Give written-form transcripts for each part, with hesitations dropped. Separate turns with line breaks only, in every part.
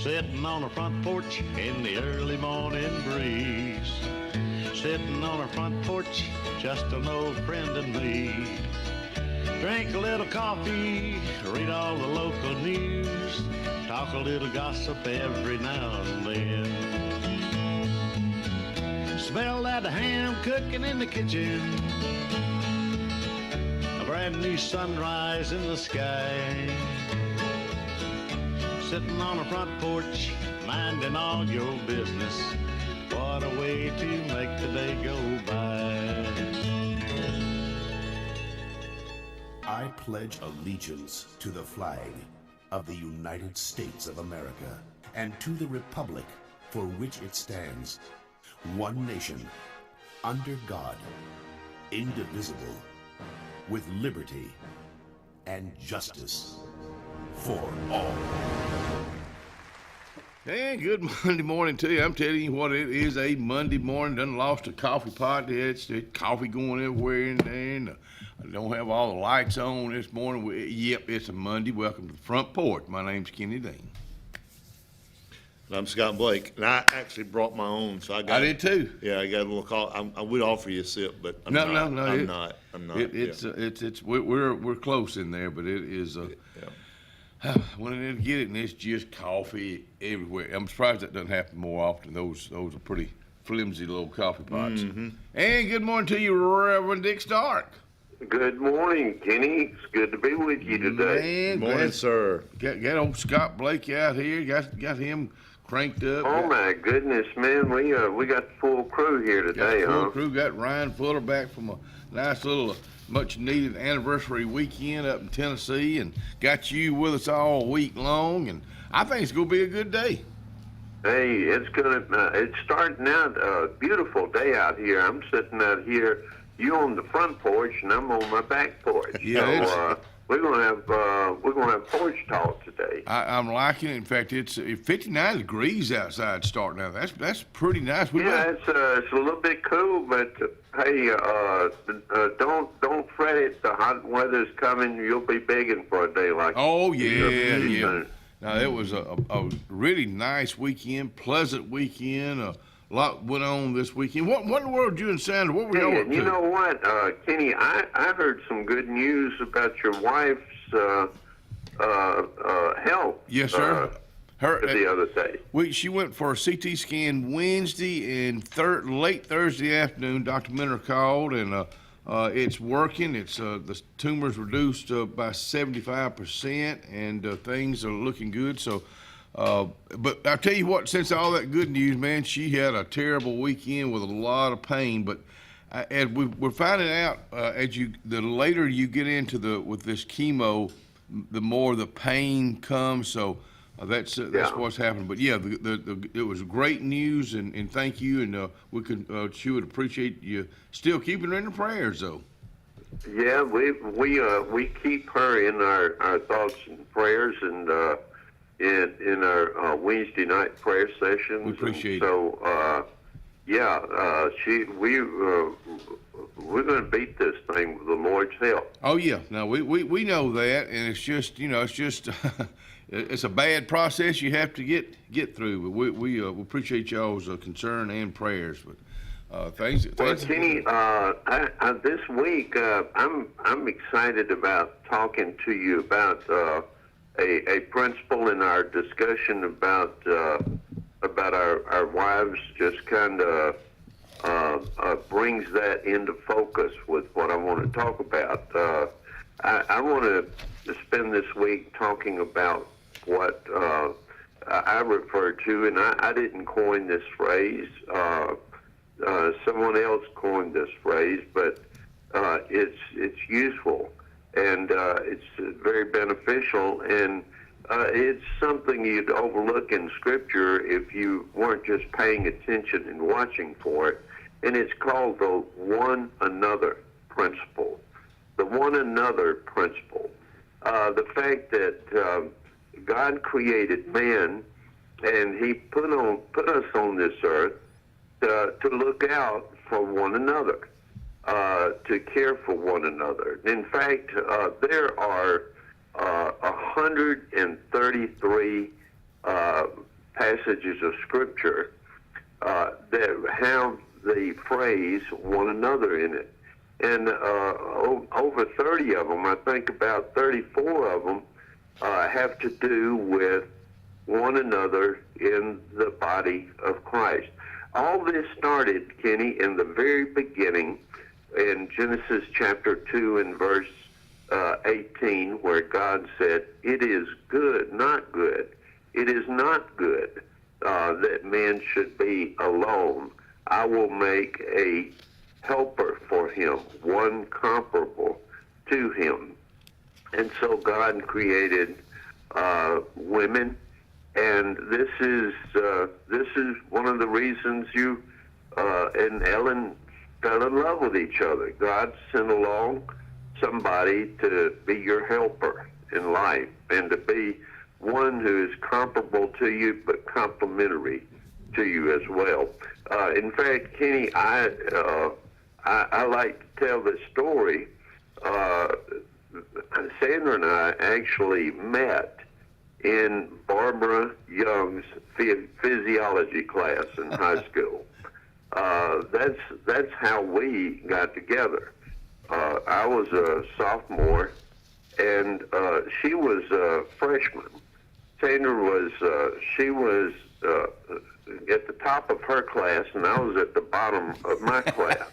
Sitting on a front porch in the early morning breeze. Sitting on a front porch, just an old friend and me. Drink a little coffee, read all the local news, talk a little gossip every now and then. Smell that ham cooking in the kitchen, a brand new sunrise in the sky. Sitting on a front porch, minding all your business. What a way to make the day go by.
I pledge allegiance to the flag of the United States of America and to the republic for which it stands, one nation, under God, indivisible, with liberty and justice for all.
And good Monday morning to you. I'm telling you what, it is a Monday morning. Done lost a coffee pot. It's coffee going everywhere in there. And I don't have all the lights on this morning. Yep, it's a Monday. Welcome to the front porch. My name's Kenny Dean.
I'm Scott Blake, and I actually brought my own, so I
did too.
Yeah, I got a little call. I would offer you a sip, but I'm
no.
not.
We're close in there, but it is. When I didn't get it, and it's just coffee everywhere. I'm surprised that doesn't happen more often. Those are pretty flimsy little coffee pots. Mm-hmm. And good morning to you, Reverend Dick Stark.
Good morning, Kenny. It's good to be with you today.
Man,
good morning, sir.
Got old Scott Blake out here. Got him cranked up.
Oh my goodness, man! We got the full crew here today,
got full crew. Got Ryan Fuller back from a nice little, much needed anniversary weekend up in Tennessee, and got you with us all week long. And I think it's gonna be a good day.
Hey, it's starting out a beautiful day out here. I'm sitting out here. You on the front porch, and I'm on my back porch.
Yeah.
So, we're gonna have porch talk today.
I'm liking it. In fact, it's 59 degrees outside starting out. That's pretty nice.
It's a little bit cool, but hey, don't fret it. The hot weather's coming. You'll be begging for a day like.
Oh yeah. Now it was a really nice weekend, pleasant weekend. A lot went on this weekend. What in the world, you and Sandra? What were y'all up to?
You know what, Kenny? I heard some good news about your wife's health.
Yes, sir.
The other day.
She went for a CT scan Wednesday and late Thursday afternoon. Dr. Minner called, and it's working. It's the tumor's reduced by 75%, and things are looking good. So. But I'll tell you what, since all that good news, man, she had a terrible weekend with a lot of pain. But as we're finding out, the later you get into with this chemo, the more the pain comes. So that's what's happening. But yeah, it was great news, and thank you. And she would appreciate you still keeping her in the prayers, though.
Yeah, we keep her in our thoughts and prayers, and. In our Wednesday night prayer sessions.
We appreciate
it. So, we're going to beat this thing with the Lord's help.
Oh yeah, no, we know that, and it's just it's a bad process you have to get through. But we appreciate y'all's concern and prayers. But thanks.
Well, Kenny, this week I'm excited about talking to you about. A principle in our discussion about our wives just kind of brings that into focus with what I want to talk about. I want to spend this week talking about what I refer to, and I didn't coin this phrase. Someone else coined this phrase, but it's useful. And it's very beneficial, and it's something you'd overlook in Scripture if you weren't just paying attention and watching for it. And it's called the one another principle. The one another principle. The fact that God created man, and He put us on this earth to look out for one another. To care for one another. In fact, there are 133 passages of Scripture that have the phrase one another in it. And over 30 of them, I think about 34 of them, have to do with one another in the body of Christ. All this started, Kenny, in the very beginning in Genesis chapter 2 and verse 18, where God said, "It is good, not good. It is not good that man should be alone. I will make a helper for him, one comparable to him." And so God created women, and this is one of the reasons you and Ellen fell in love with each other. God sent along somebody to be your helper in life, and to be one who is comparable to you but complementary to you as well. In fact, Kenny, I like to tell this story. Sandra and I actually met in Barbara Young's physiology class in high school. That's how we got together. I was a sophomore, and she was a freshman. Sandra was she was at the top of her class, and I was at the bottom of my class.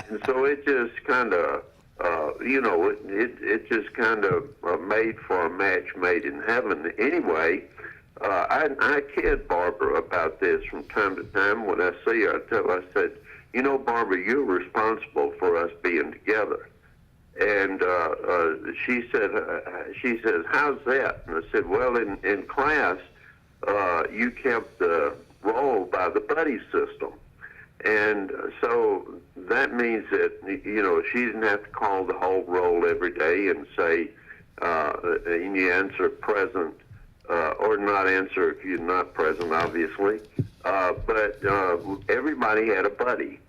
And so it just kind of, it just kind of made for a match made in heaven. Anyway, I kid Barbara about this from time to time. When I see her, I said, Barbara, you're responsible for us being together. And she says, how's that? And I said, well, in class, you kept the roll by the buddy system. And so that means that, she didn't have to call the whole roll every day and say, and you answer present, or not answer if you're not present, obviously. But everybody had a buddy.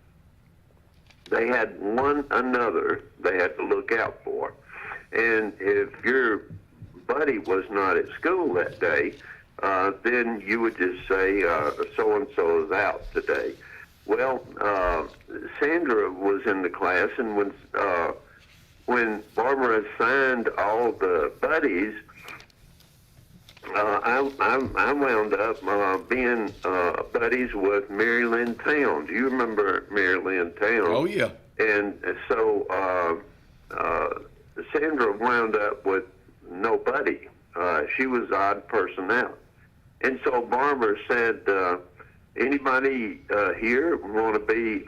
They had one another they had to look out for. And if your buddy was not at school that day, then you would just say, so-and-so is out today. Well, Sandra was in the class, and when Barbara assigned all the buddies, I wound up being buddies with Mary Lynn Town. Do you remember Mary Lynn Town?
Oh, yeah.
And so Sandra wound up with nobody. She was the odd person out. And so Barbara said, anybody here want to be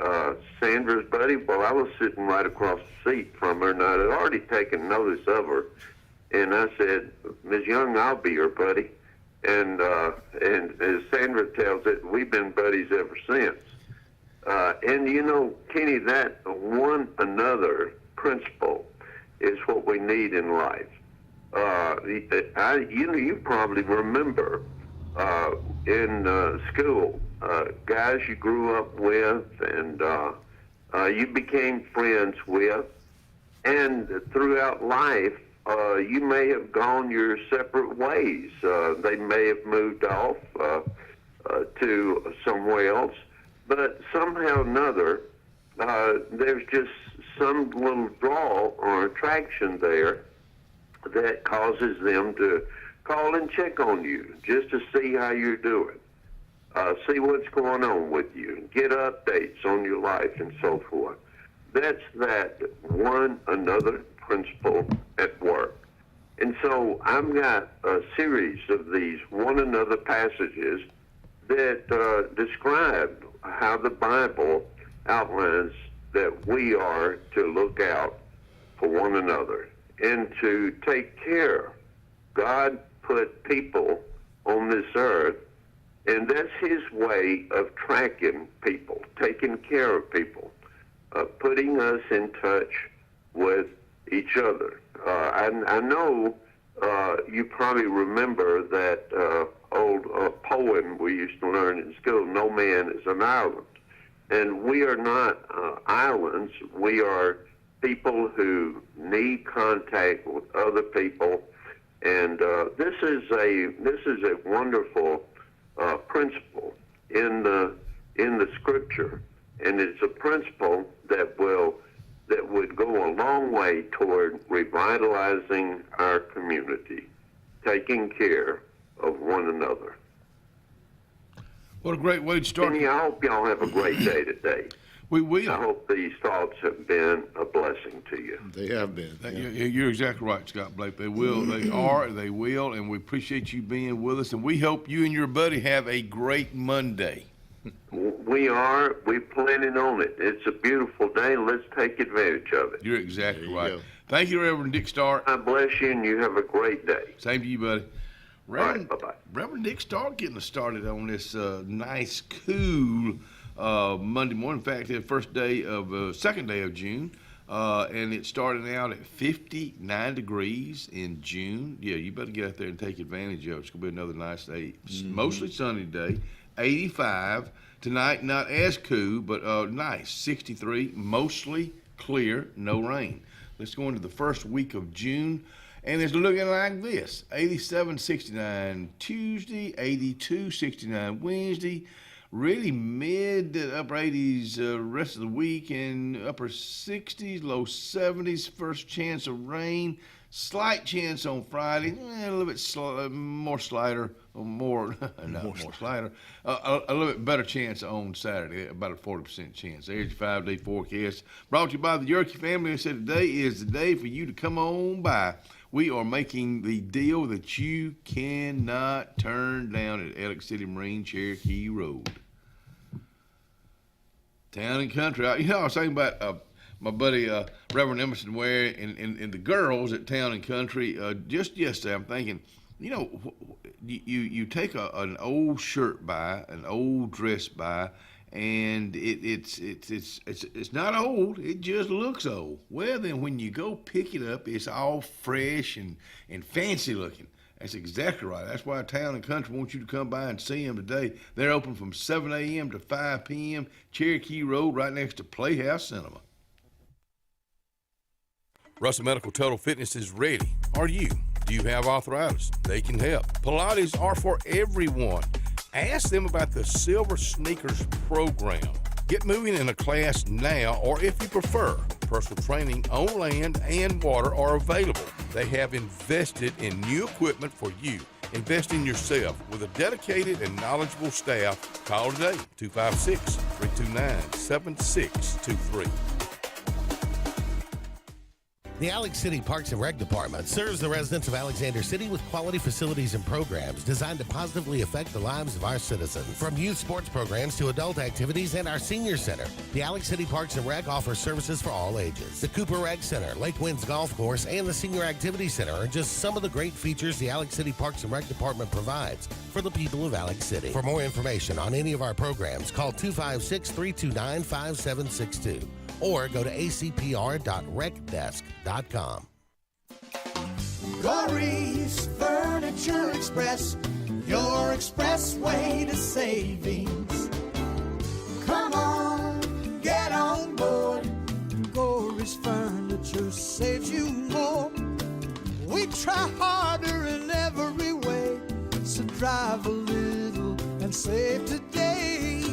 Sandra's buddy? Well, I was sitting right across the seat from her, and I had already taken notice of her. And I said, Ms. Young, I'll be your buddy. And as Sandra tells it, we've been buddies ever since. And Kenny, that one another principle is what we need in life. You probably remember in school, guys you grew up with and you became friends with, and throughout life, you may have gone your separate ways. They may have moved off to somewhere else, but somehow or another, there's just some little draw or attraction there that causes them to call and check on you just to see how you're doing, see what's going on with you, get updates on your life and so forth. That's that one another principle at work. And so I've got a series of these one another passages that describe how the Bible outlines that we are to look out for one another and to take care. God put people on this earth, and that's his way of tracking people, taking care of people, putting us in touch with each other. I know you probably remember that old poem we used to learn in school, No Man is an Island. And we are not islands. We are people who need contact with other people. And this is a wonderful principle in the Scripture, and it's a principle that would go a long way toward revitalizing our community, taking care of one another.
What a great way to start.
And I hope y'all have a great day today.
We will.
I hope these thoughts have been a blessing to you.
They have been.
You're exactly right, Scott Blake. They will. They are. They will. And we appreciate you being with us. And we hope you and your buddy have a great Monday.
We are. We're planning on it. It's a beautiful day. Let's take advantage of it.
You're exactly
There you
right.
go.
Thank you, Reverend Dick Stark.
God bless you, and you have a great day.
Same to you, buddy. Reverend,
All right, bye-bye.
Reverend Dick Stark getting us started on this nice, cool Monday morning. In fact, the second day of June, and it started out at 59 degrees in June. Yeah, you better get out there and take advantage of it. It's going to be another nice day. Mostly sunny day. 85 tonight, not as cool, but nice. 63, mostly clear, no rain. Let's go into the first week of June. And it's looking like this: 87, 69 Tuesday, 82, 69 Wednesday, really mid to upper 80s rest of the week, and upper 60s, low 70s, first chance of rain, slight chance on Friday, a little bit more slider, a little bit better chance on Saturday, about a 40% chance. There's your 5-day forecast. Brought to you by the Yerke family. I said today is the day for you to come on by. We are making the deal that you cannot turn down at Alex City Marine, Cherokee Road. Town and country. I was thinking about my buddy Reverend Emerson Ware and the girls at Town and Country. Just yesterday, I'm thinking, you take an old shirt by, an old dress by, and it's not old. It just looks old. Well, then when you go pick it up, it's all fresh and fancy looking. That's exactly right. That's why Town and Country wants you to come by and see them today. They're open from 7 a.m. to 5 p.m. Cherokee Road, right next to Playhouse Cinema. Russell Medical Total Fitness is ready. Are you? Do you have arthritis? They can help. Pilates are for everyone. Ask them about the Silver Sneakers program. Get moving in a class now, or if you prefer, personal training on land and water are available. They have invested in new equipment for you. Invest in yourself with a dedicated and knowledgeable staff. Call today, 256-329-7623.
The Alex City Parks and Rec Department serves the residents of Alexander City with quality facilities and programs designed to positively affect the lives of our citizens. From youth sports programs to adult activities and our senior center, the Alex City Parks and Rec offers services for all ages. The Cooper Rec Center, Lake Winds Golf Course, and the Senior Activity Center are just some of the great features the Alex City Parks and Rec Department provides for the people of Alex City. For more information on any of our programs, call 256-329-5762. or go to acpr.recdesk.com.
Corey's Furniture Express, your expressway to savings. Come on, get on board. Corey's Furniture saves you more. We try harder in every way, so drive a little and save today.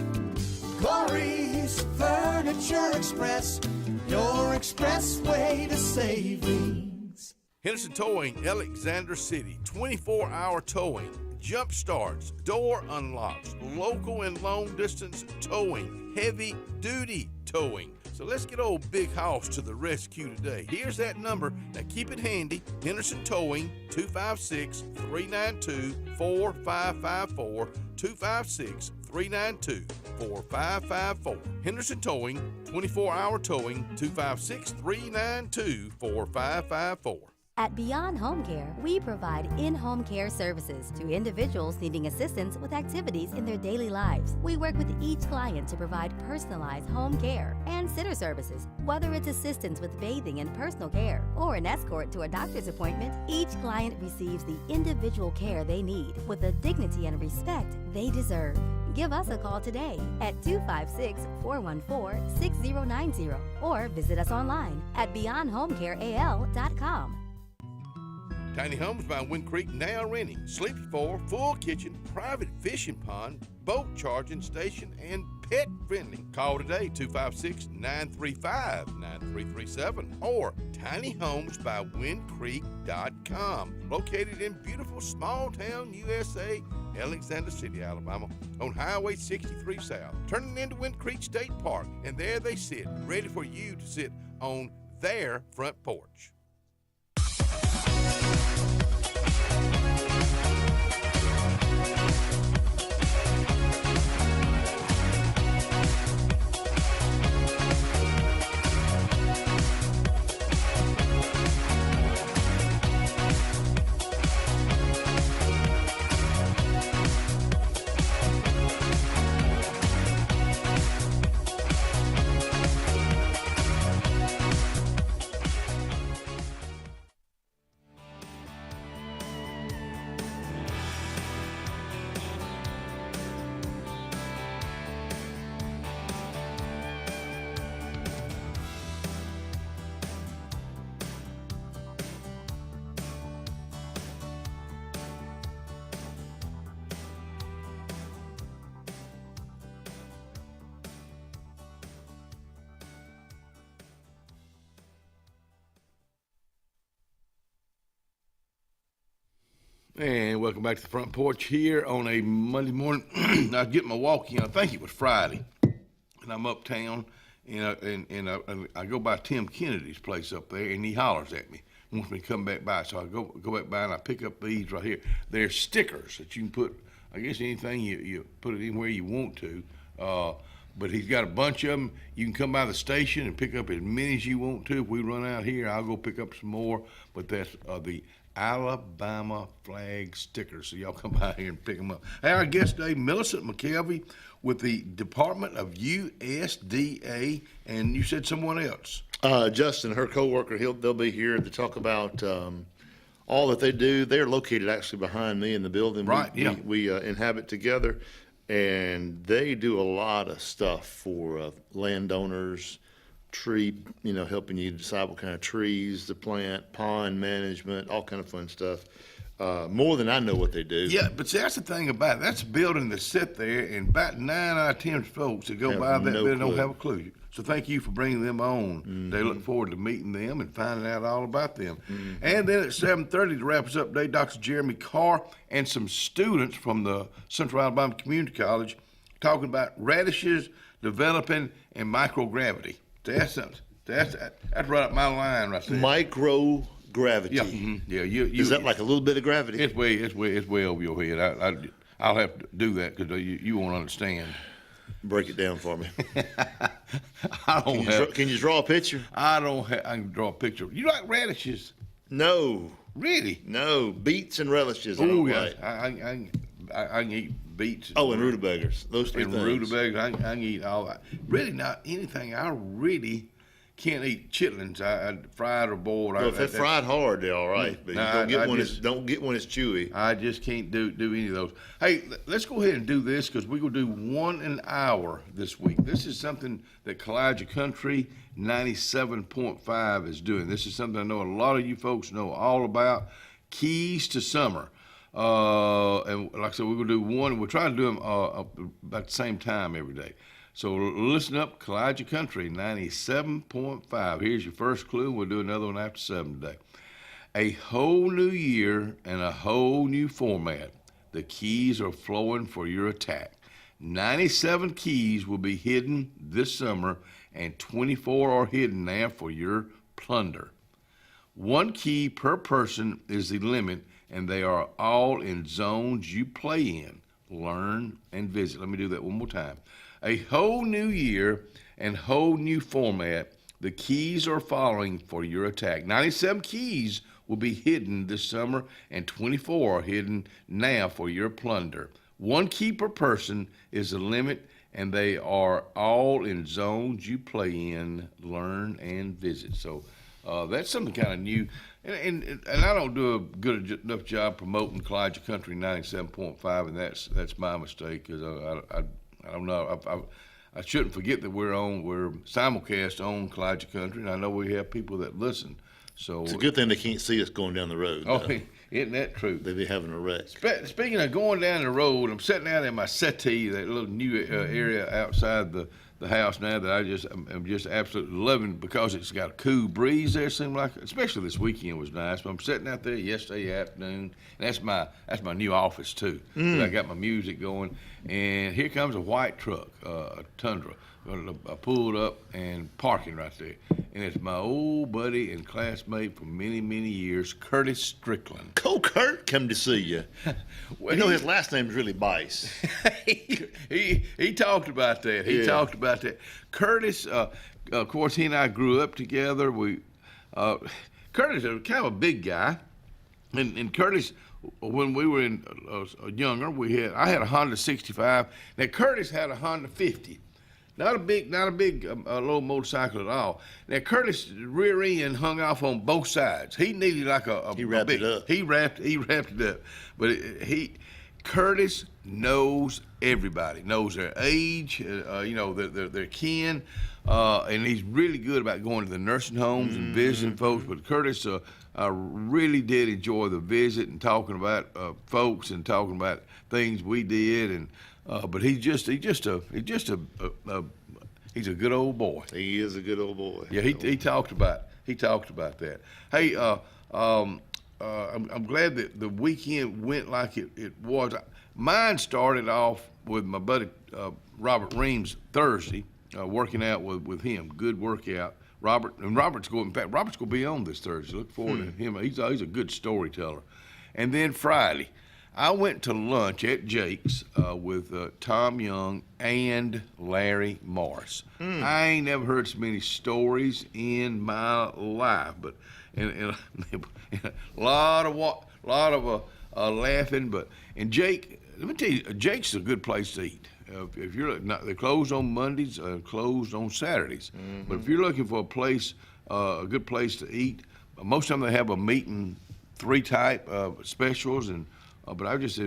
Corey's Furniture Express, your expressway to savings.
Henderson Towing, Alexander City, 24-hour towing, jump starts, door unlocks, local and long distance towing, heavy duty towing. So let's get old Big Hoss to the rescue today. Here's that number. Now keep it handy. Henderson Towing, 256-392-4554, 256-392-4554. Henderson Towing, 24-hour towing, 256-392-4554.
At Beyond Home Care, we provide in-home care services to individuals needing assistance with activities in their daily lives. We work with each client to provide personalized home care and sitter services. Whether it's assistance with bathing and personal care or an escort to a doctor's appointment, each client receives the individual care they need with the dignity and respect they deserve. Give us a call today at 256-414-6090 or visit us online at beyondhomecareal.com.
Tiny Homes by Wind Creek now renting Sleepy 4, full kitchen, private fishing pond, boat charging station, and pet friendly. Call today 256-935-9337 or tinyhomesbywindcreek.com. Located in beautiful small town USA, Alexander City, Alabama, on Highway 63 South, turning into Wind Creek State Park, and there they sit, ready for you to sit on their front porch. And welcome back to the front porch here on a Monday morning. I get my walk in. I think it was Friday, and I'm uptown, and I go by Tim Kennedy's place up there, and he hollers at me, wants me to come back by. So I go back by, and I pick up these right here. They're stickers that you can put, I guess, anything you put it anywhere you want to. But he's got a bunch of them. You can come by the station and pick up as many as you want to. If we run out here, I'll go pick up some more. But that's the Alabama flag stickers. So y'all come by here and pick them up. Hey, our guest today, Millicent McKelvey with the Department of USDA, and you said someone else.
Justin, her coworker, they'll be here to talk about all that they do. They're located actually behind me in the building.
Right,
We inhabit together, and they do a lot of stuff for landowners, helping you decide what kind of trees to plant, pond management, all kind of fun stuff. More than I know what they do.
Yeah, but see, that's the thing about it. That's a building that sit there, and about 9 out of 10 folks that go by that building don't have a clue. So thank you for bringing them on. Mm-hmm. They look forward to meeting them and finding out all about them. Mm-hmm. And then at 7:30 to wrap us up today, Dr. Jeremy Carr and some students from the Central Alabama Community College talking about radishes developing in microgravity. That's something. That's right up my line right there.
Microgravity.
Yeah. Mm-hmm. Yeah.
Is that like a little bit of gravity?
It's way over your head. I'll have to do that because you won't understand.
Break it down for me.
Can
you draw a picture?
I can draw a picture. You like radishes?
No.
Really?
No. Beets and relishes.
Oh yeah. I can eat beets.
And rutabagas. Those three things.
And rutabagas. I can eat all that. Really not anything. I really can't eat chitlins. I fried or boiled.
Well, if they're fried hard, they're all right. But don't get one that's chewy.
I just can't do any of those. Hey, let's go ahead and do this because we're going to do 1 an hour this week. This is something that Kalijah Country 97.5 is doing. This is something I know a lot of you folks know all about. Keys to Summer. And like I said, we're going to do one. We'll try to do them about the same time every day. So listen up, Kalijah Country 97.5. Here's your first clue. We'll do another one after 7 today. A whole new year and a whole new format. The keys are flowing for your attack. 97 keys will be hidden this summer, and 24 are hidden now for your plunder. 1 key per person is the limit, and they are all in zones you play in. Learn and visit. Let me do that one more time. A whole new year and whole new format. The keys are following for your attack. 97 keys will be hidden this summer, and 24 are hidden now for your plunder. 1 key per person is the limit, and they are all in zones you play in, learn, and visit. So that's something kind of new. And I don't do a good enough job promoting Kalijah Country 97.5, and that's my mistake because I don't know. I shouldn't forget that we're simulcast on Kalijah Country, and I know we have people that listen So
It's a good thing they can't see us going down the road.
Oh,
though.
isn't that true?
They'd be having a wreck.
Speaking of going down the road, I'm sitting out in my settee, that little new area outside the house now that I'm just absolutely loving because it's got a cool breeze there. Seemed like, especially this weekend was nice. But I'm sitting out there yesterday afternoon, and that's my new office too. I got my music going, and here comes a white truck, a Tundra. I pulled up and parking right there, and it's my old buddy and classmate for many, many years, Curtis Strickland.
Kurt come to see you.
Well,
You know his last name's really Bice.
he talked about that. He talked about that. Curtis, of course, he and I grew up together. Curtis is kind of a big guy, and Curtis, when we were younger, I had a Honda 65. Now Curtis had a Honda 50. Not a big low motorcycle at all. Now Curtis' rear end hung off on both sides. He needed like
He wrapped
it
up.
He wrapped it up. But Curtis knows everybody, knows their age, their kin, and he's really good about going to the nursing homes and visiting folks. But Curtis, I really did enjoy the visit and talking about folks and talking about things we did and. But he's a good old boy.
He is a good old boy.
Yeah, he talked about that. Hey, I'm glad that the weekend went like it was. Mine started off with my buddy Robert Reams Thursday, working out with him. Good workout. Robert's going to be on this Thursday. Look forward to him. He's a good storyteller. And then Friday, I went to lunch at Jake's with Tom Young and Larry Morris. I ain't never heard so many stories in my life, but and a lot of laughing. And Jake, let me tell you, Jake's a good place to eat. If you're they're closed on Mondays, closed on Saturdays. But if you're looking for a good place to eat, most of them they have a meat and three type specials and. But I just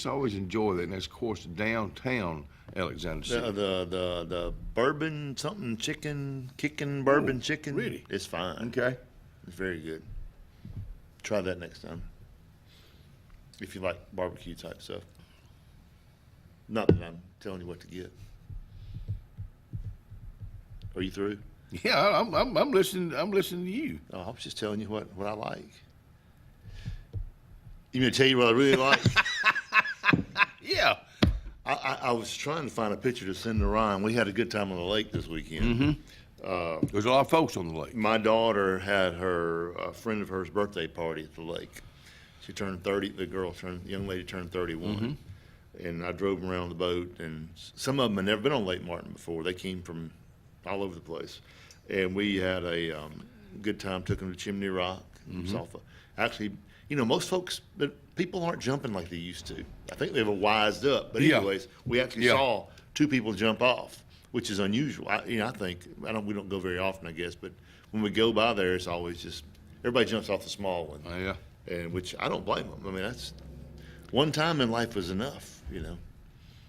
always enjoy that, and that's of course downtown Alexander City.
The bourbon something chicken, kicking bourbon chicken.
Really?
It's fine.
Okay.
It's very good. Try that next time. If you like barbecue type stuff. Not that I'm telling you what to get. Are you through?
Yeah, I'm listening. I'm listening to you.
Oh, I was just telling you what I like. You mean to tell you what I really like?
Yeah.
I was trying to find a picture to send to Ryan. We had a good time on the lake this weekend.
There's a lot of folks on the lake.
My daughter had a friend of hers birthday party at the lake. She turned 30. The young lady turned 31. And I drove them around the boat. And some of them had never been on Lake Martin before. They came from all over the place. And we had a good time. Took them to Chimney Rock. Actually, most folks, people aren't jumping like they used to. I think they've wised up. But anyways, we actually saw two people jump off, which is unusual. I think we don't go very often, I guess. But when we go by there, it's always just everybody jumps off the small one. And which I don't blame them. I mean, that's one time in life was enough.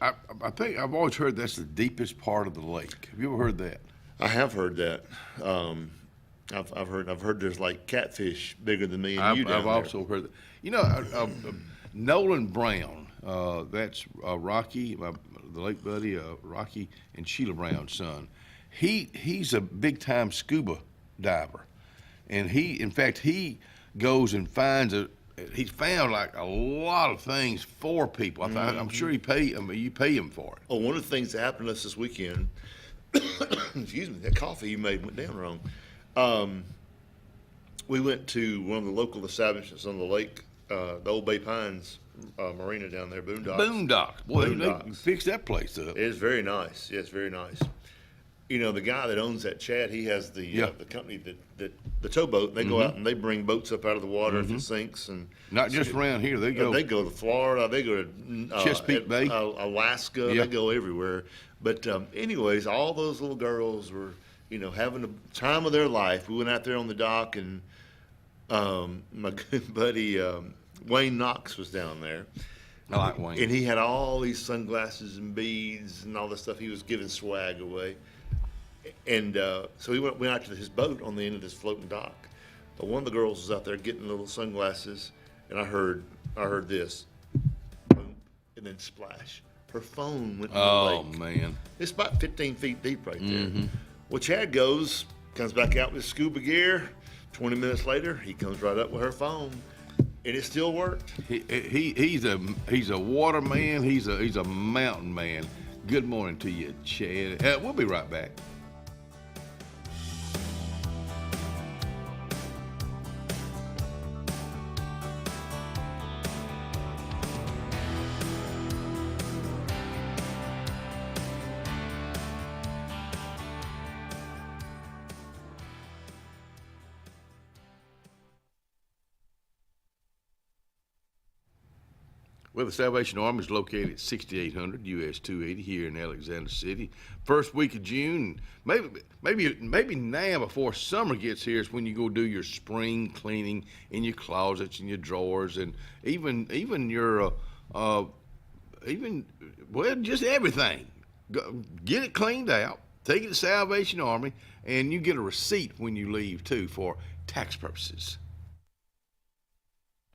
I think I've always heard that's the deepest part of the lake. Have you ever heard that?
I have heard that. I've heard there's like catfish bigger than me and you down
I've also heard that. Nolan Brown, that's Rocky, the late buddy, Rocky and Sheila Brown's son. He's a big time scuba diver, and he goes and finds he's found like a lot of things for people. I'm sure you pay him for it.
Oh, one of the things that happened to us this weekend. Excuse me, that coffee you made went down wrong. We went to one of the local establishments on the lake, the Old Bay Pines marina down there, Boondocks.
Boy, they fixed that place up.
It is very nice. Yeah, it's very nice. The guy that owns that, Chad, he has the company that the towboat. They go out and they bring boats up out of the water if it sinks, and
not just around here. They go
to Florida. They go to
Chesapeake Bay,
Alaska. They go everywhere. But anyways, all those little girls were having the time of their life. We went out there on the dock, and my good buddy Wayne Knox was down there.
I like Wayne.
And he had all these sunglasses and beads and all this stuff. He was giving swag away. And so we went out to his boat on the end of this floating dock. But one of the girls was out there getting little sunglasses, and I heard this, boom, and then splash. Her phone went in the lake.
Oh, man.
It's about 15 feet deep right there. Well, Chad comes back out with his scuba gear. 20 minutes later, he comes right up with her phone, and it still worked.
He's a water man. He's a mountain man. Good morning to you, Chad. We'll be right back. Well, the Salvation Army is located at 6800 US 280 here in Alexander City. First week of June, maybe now before summer gets here is when you go do your spring cleaning in your closets and your drawers, and even your just everything. Get it cleaned out. Take it to Salvation Army, and you get a receipt when you leave too for tax purposes.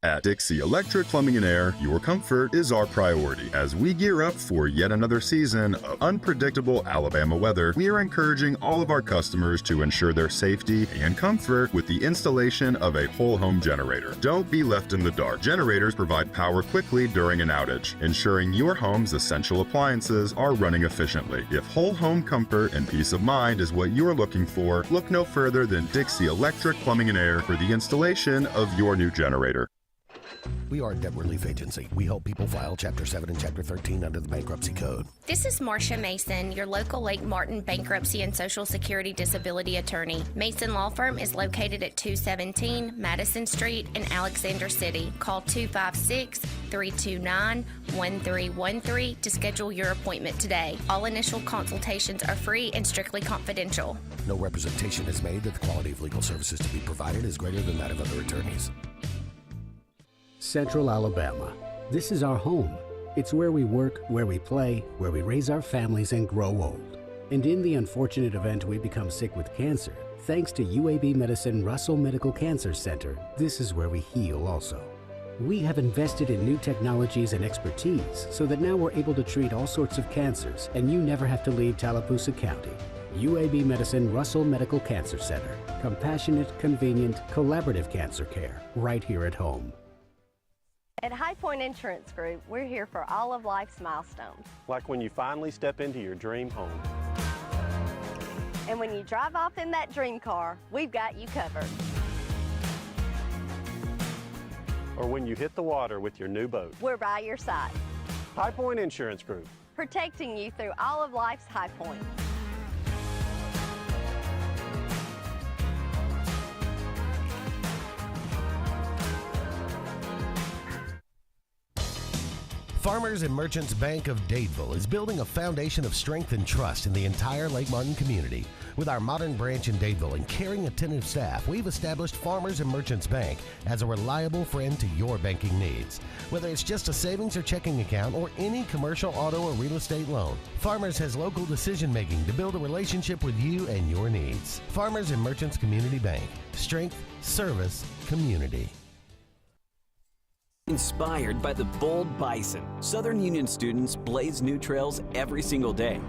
At Dixie Electric Plumbing and Air, your comfort is our priority. As we gear up for yet another season of unpredictable Alabama weather, we are encouraging all of our customers to ensure their safety and comfort with the installation of a whole home generator. Don't be left in the dark. Generators provide power quickly during an outage, ensuring your home's essential appliances are running efficiently. If whole home comfort and peace of mind is what you're looking for, look no further than Dixie Electric Plumbing and Air for the installation of your new generator.
We are a debt relief agency. We help people file Chapter 7 and Chapter 13 under the Bankruptcy Code.
This is Marcia Mason, your local Lake Martin bankruptcy and Social Security disability attorney. Mason Law Firm is located at 217 Madison Street in Alexander City. Call 256-329-1313 to schedule your appointment today. All initial consultations are free and strictly confidential.
No representation is made that the quality of legal services to be provided is greater than that of other attorneys.
Central Alabama. This is our home. It's where we work, where we play, where we raise our families and grow old. And in the unfortunate event we become sick with cancer, thanks to UAB Medicine Russell Medical Cancer Center, this is where we heal also. We have invested in new technologies and expertise so that now we're able to treat all sorts of cancers, and you never have to leave Tallapoosa County. UAB Medicine Russell Medical Cancer Center. Compassionate, convenient, collaborative cancer care right here at home.
At High Point Insurance Group, we're here for all of life's milestones.
Like when you finally step into your dream home.
And when you drive off in that dream car, we've got you covered.
Or when you hit the water with your new boat.
We're by your side.
High Point Insurance Group.
Protecting you through all of life's high points.
Farmers and Merchants Bank of Dadeville is building a foundation of strength and trust in the entire Lake Martin community. With our modern branch in Dadeville and caring, attentive staff, we've established Farmers and Merchants Bank as a reliable friend to your banking needs. Whether it's just a savings or checking account or any commercial, auto, or real estate loan, Farmers has local decision-making to build a relationship with you and your needs. Farmers and Merchants Community Bank. Strength, service, community.
Inspired by the bold bison, Southern Union students blaze new trails every single day.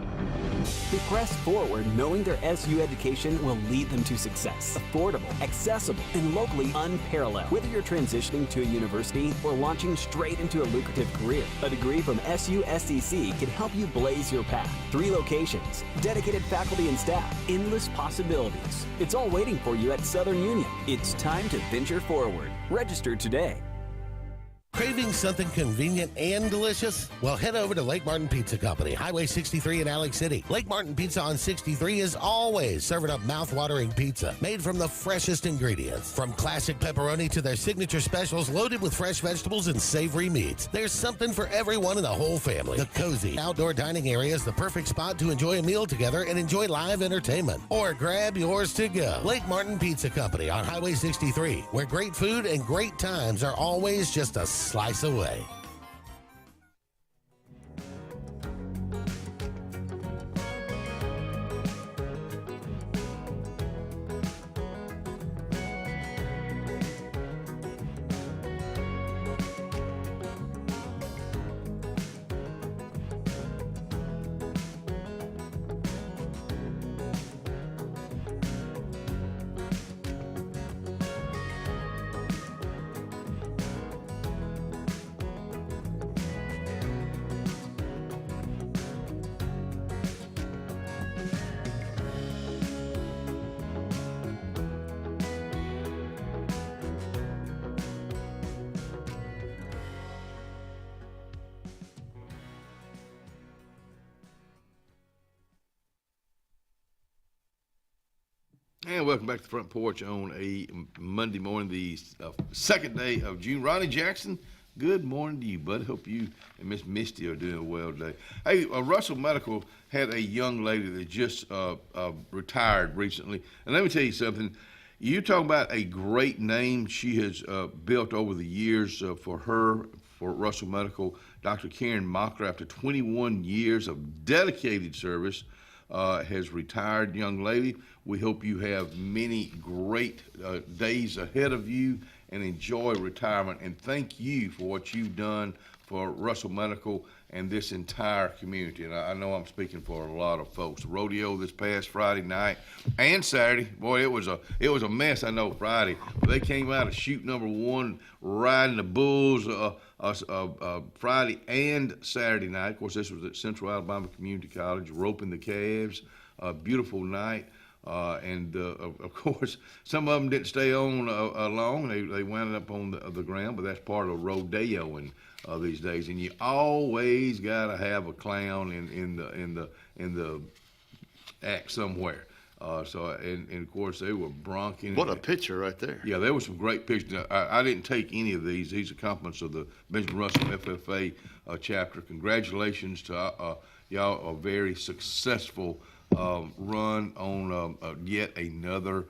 They press forward knowing their SU education will lead them to success. Affordable, accessible, and locally unparalleled. Whether you're transitioning to a university or launching straight into a lucrative career, a degree from SU SCC can help you blaze your path. 3 locations, dedicated faculty and staff, endless possibilities. It's all waiting for you at Southern Union. It's time to venture forward. Register today.
Craving something convenient and delicious? Well, head over to Lake Martin Pizza Company, Highway 63 in Alex City. Lake Martin Pizza on 63 is always serving up mouth-watering pizza made from the freshest ingredients. From classic pepperoni to their signature specials loaded with fresh vegetables and savory meats. There's something for everyone in the whole family. The cozy outdoor dining area is the perfect spot to enjoy a meal together and enjoy live entertainment. Or grab yours to go. Lake Martin Pizza Company on Highway 63, where great food and great times are always just a slice away.
And welcome back to the Front Porch on a Monday morning, the second day of June. Ronnie Jackson, good morning to you, bud. Hope you and Miss Misty are doing well today. Hey, Russell Medical had a young lady that just retired recently. And let me tell you something. You talk about a great name she has built over the years for Russell Medical. Dr. Karen Mockler, after 21 years of dedicated service, has retired, young lady. We hope you have many great days ahead of you and enjoy retirement. And thank you for what you've done for Russell Medical and this entire community. And I know I'm speaking for a lot of folks. Rodeo this past Friday night and Saturday, boy, it was a mess. I know Friday, but they came out of chute number 1, riding the bulls Friday and Saturday night. Of course, this was at Central Alabama Community College, roping the calves. A beautiful night. And of course, some of them didn't stay on long. They wound up on the ground, but that's part of rodeoing these days. And you always got to have a clown in the act somewhere. And of course, they were bronking.
What a picture right there.
Yeah, there were some great pictures. I didn't take any of these. These are compliments of the Benjamin Russell FFA chapter. Congratulations to y'all, a very successful run on yet another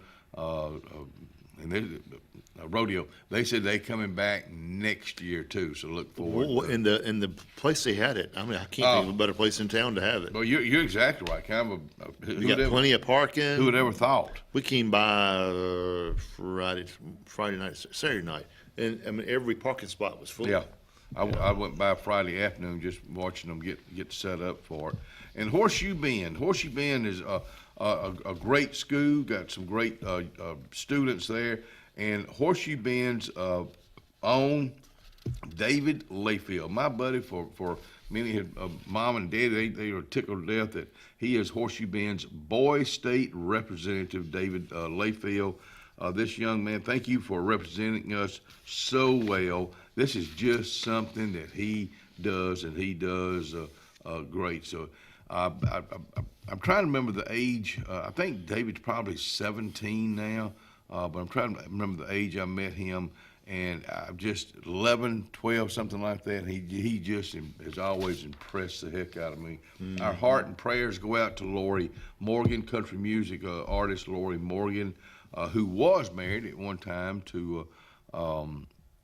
rodeo. They said they coming back next year too, so look forward.
Well, in the place they had it, I mean, I can't think of a better place in town to have it.
Well, you're exactly right. Kind of
you got plenty of parking.
Who would ever thought?
We came by Friday night, Saturday night, and I mean every parking spot was full.
Yeah. I went by Friday afternoon just watching them get set up for it. And Horseshoe Bend is a great school, got some great students there. And Horseshoe Bend's own David Layfield, my buddy for many mom and daddy, they were tickled to death that he is Horseshoe Bend's boy state representative, David Layfield. This young man, thank you for representing us so well. This is just something that he does, and he does great. So I'm trying to remember the age. I think David's probably 17 now, but I'm trying to remember the age I met him, and just 11, 12, something like that. He just has always impressed the heck out of me. Mm-hmm. Our heart and prayers go out to Lori Morgan, country music artist Lori Morgan, who was married at one time to,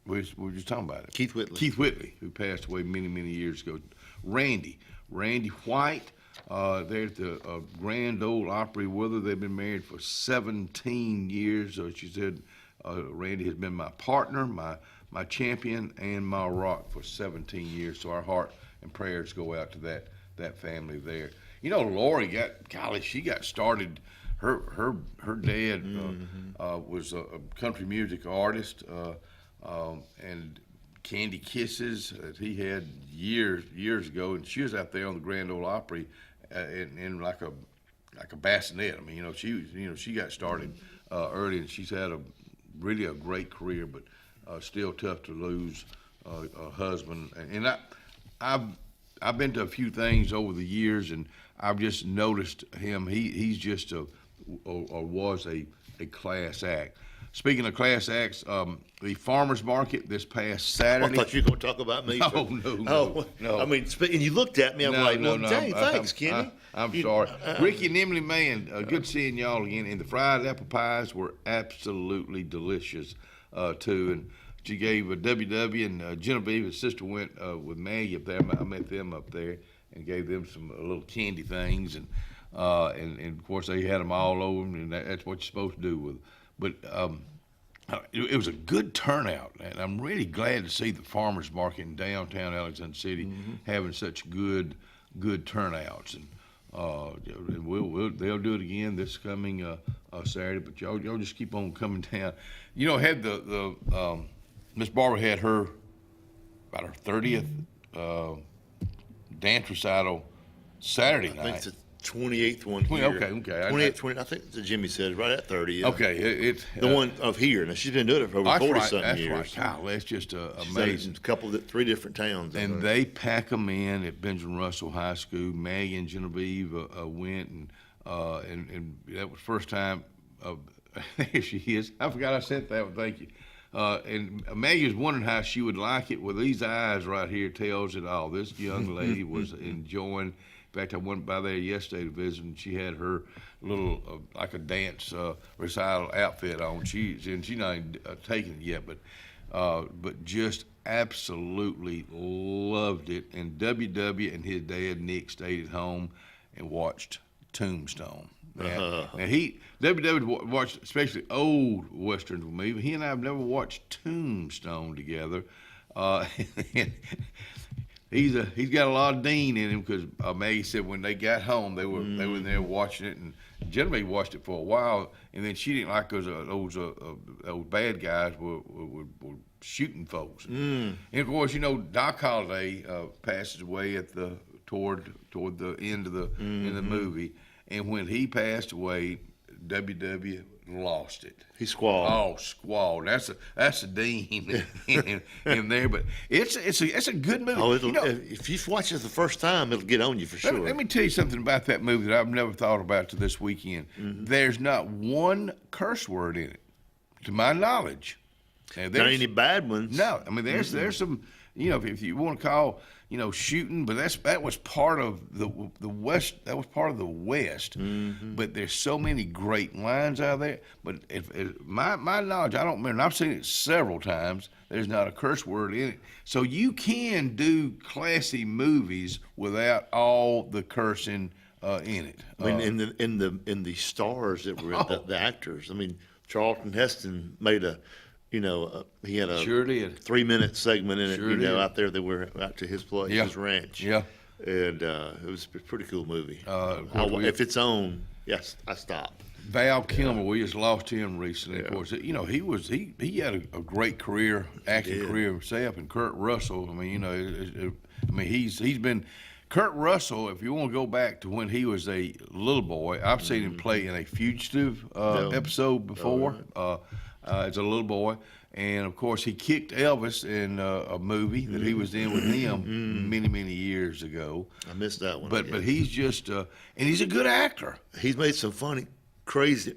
we were just talking about it.
Keith
Whitley, who passed away many, many years ago. Randy White, there at the Grand Ole Opry with her. They've been married for 17 years. She said, Randy has been my partner, my champion, and my rock for 17 years. So our heart and prayers go out to that family there. You know, Lori she got started. Her dad was a country music artist, and Candy Kisses that he had years ago, and she was out there on the Grand Ole Opry in like a bassinet. I mean, she got started early, and she's had really a great career, but still tough to lose a husband. And I've been to a few things over the years, and I've just noticed him. He's just was a class act. Speaking of class acts, the farmers market this past Saturday.
I thought you were going to talk about me.
No.
I mean, and you looked at me. I'm like, dang, thanks, Kenny.
I'm sorry. Ricky and Emily Mann, good seeing y'all again. And the fried apple pies were absolutely delicious, too. And she gave WW and Genevieve, his sister, went with Maggie up there. I met them up there and gave them some little candy things. And of course, they had them all over them, and that's what you're supposed to do with. But it was a good turnout, and I'm really glad to see the farmers market in downtown Alexander City having such good turnouts. And they'll do it again this coming Saturday. But y'all just keep on coming down. You know, had the Miss Barbara had about her 30th dance recital Saturday night.
I think it's the 28th one here.
Okay.
28, 20, I think Jimmy said right at 30. Yeah.
Okay, it's
the one of here. Now she's been doing it for over 40-something years.
That's right. That's just amazing.
Three different towns.
And they pack them in at Benjamin Russell High School. Maggie and Genevieve went, and that was first time there she is. I forgot I sent that one. Thank you. And Maggie was wondering how she would like it. Well, these eyes right here tells it all. This young lady was enjoying. In fact, I went by there yesterday to visit, and she had her little like a dance recital outfit on. She's not taken it yet, but just absolutely loved it. And WW and his dad Nick stayed at home and watched Tombstone. Now WW watched especially old westerns with me, but he and I have never watched Tombstone together. And he's got a lot of Dean in him because Maggie said when they got home they were in there watching it, and generally watched it for a while, and then she didn't like those bad guys were shooting folks. And of course, Doc Holliday passes away at toward the end of the in the movie. And when he passed away, WW lost it.
He squalled.
Oh, squalled. That's a Dean in there, but it's a good movie.
Oh, if you watch it the first time, it'll get on you for sure.
Let me tell you something about that movie that I've never thought about to this weekend. There's not one curse word in it, to my knowledge.
Not any bad ones.
No, I mean there's some. If you want to call shooting, but that was part of the West. That was part of the West. But there's so many great lines out there. But if my knowledge, I don't remember. And I've seen it several times. There's not a curse word in it. So you can do classy movies without all the cursing in it.
I mean, in the stars that were the actors. I mean, Charlton Heston made he had a 3-minute segment in it, out there they were out to his place, his ranch. Yeah. And it was a pretty cool movie. If it's on, yes, I stop.
Val Kilmer, we just lost him recently. Of course, he had a great acting career himself, and Kurt Russell. I mean, he's been Kurt Russell. If you want to go back to when he was a little boy, I've seen him play in a Fugitive episode before. As a little boy, and of course he kicked Elvis in a movie that he was in with him many years ago.
I missed that one.
But he's just and he's a good actor.
He's made some funny, crazy,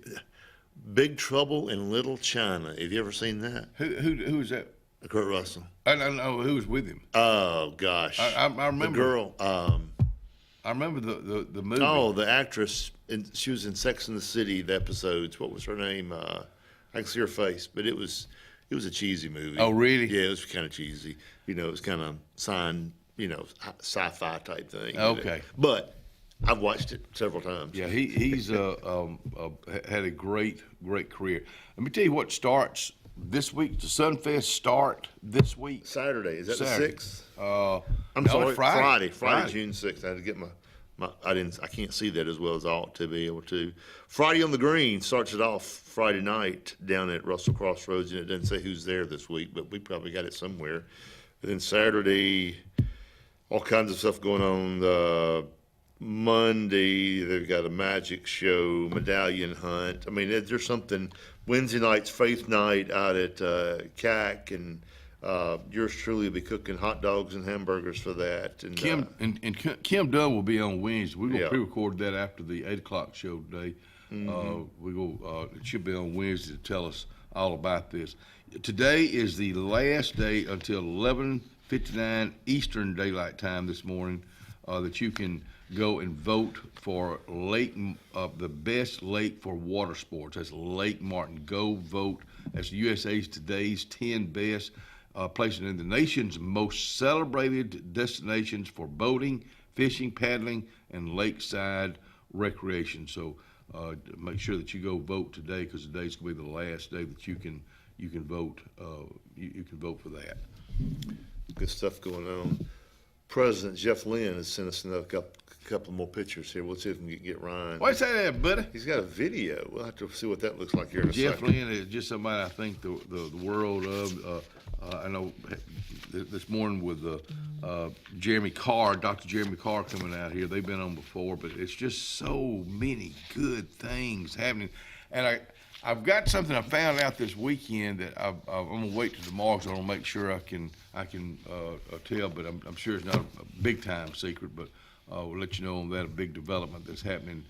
Big Trouble in Little China. Have you ever seen that?
Who is that?
Kurt Russell.
I don't know who was with him.
Oh gosh,
I remember
the girl.
I remember the movie.
Oh, the actress. She was in Sex and the City. The episodes. What was her name? I can see her face, but it was a cheesy movie.
Oh, really?
Yeah, it was kind of cheesy. It was kind of sci-fi type thing.
Okay.
But I've watched it several times.
Yeah, he's had a great career. Let me tell you what starts this week. The Sunfest start this week.
Saturday. Is that Saturday. The 6th?
I'm sorry,
Friday, June 6th. I had to get I can't see that as well as I ought to be able to. Friday on the Green starts it off Friday night down at Russell Crossroads, and it doesn't say who's there this week, but we probably got it somewhere. And then Saturday, all kinds of stuff going on. Monday, they've got a magic show, medallion hunt. I mean, there's something. Wednesday night's Faith Night out at CAC, and yours truly will be cooking hot dogs and hamburgers for that. And
Kim Dunn will be on Wednesday. We're going to pre-record that after the 8 o'clock show today. She'll be on Wednesday to tell us all about this. Today is the last day until 11:59 Eastern Daylight Time this morning that you can go and vote for the best lake for water sports. That's Lake Martin. Go vote. That's USA's Today's 10 best. Placing in the nation's most celebrated destinations for boating, fishing, paddling, and lakeside recreation. So make sure that you go vote today, because today's going to be the last day that you can vote. You can vote for that.
Good stuff going on. President Jeff Lynn has sent us a couple more pictures here. We'll see if we can get Ryan.
What's that, buddy?
He's got a video. We'll have to see what that looks like here in a
Jeff
second.
Lynn is just somebody I think the world of. I know this morning with Jeremy Carr, Dr. Jeremy Carr coming out here. They've been on before, but it's just so many good things happening. And I've got something I found out this weekend that I'm going to wait till tomorrow, because I want to make sure I can tell, but I'm sure it's not a big time secret. But we'll let you know on that, a big development that's happening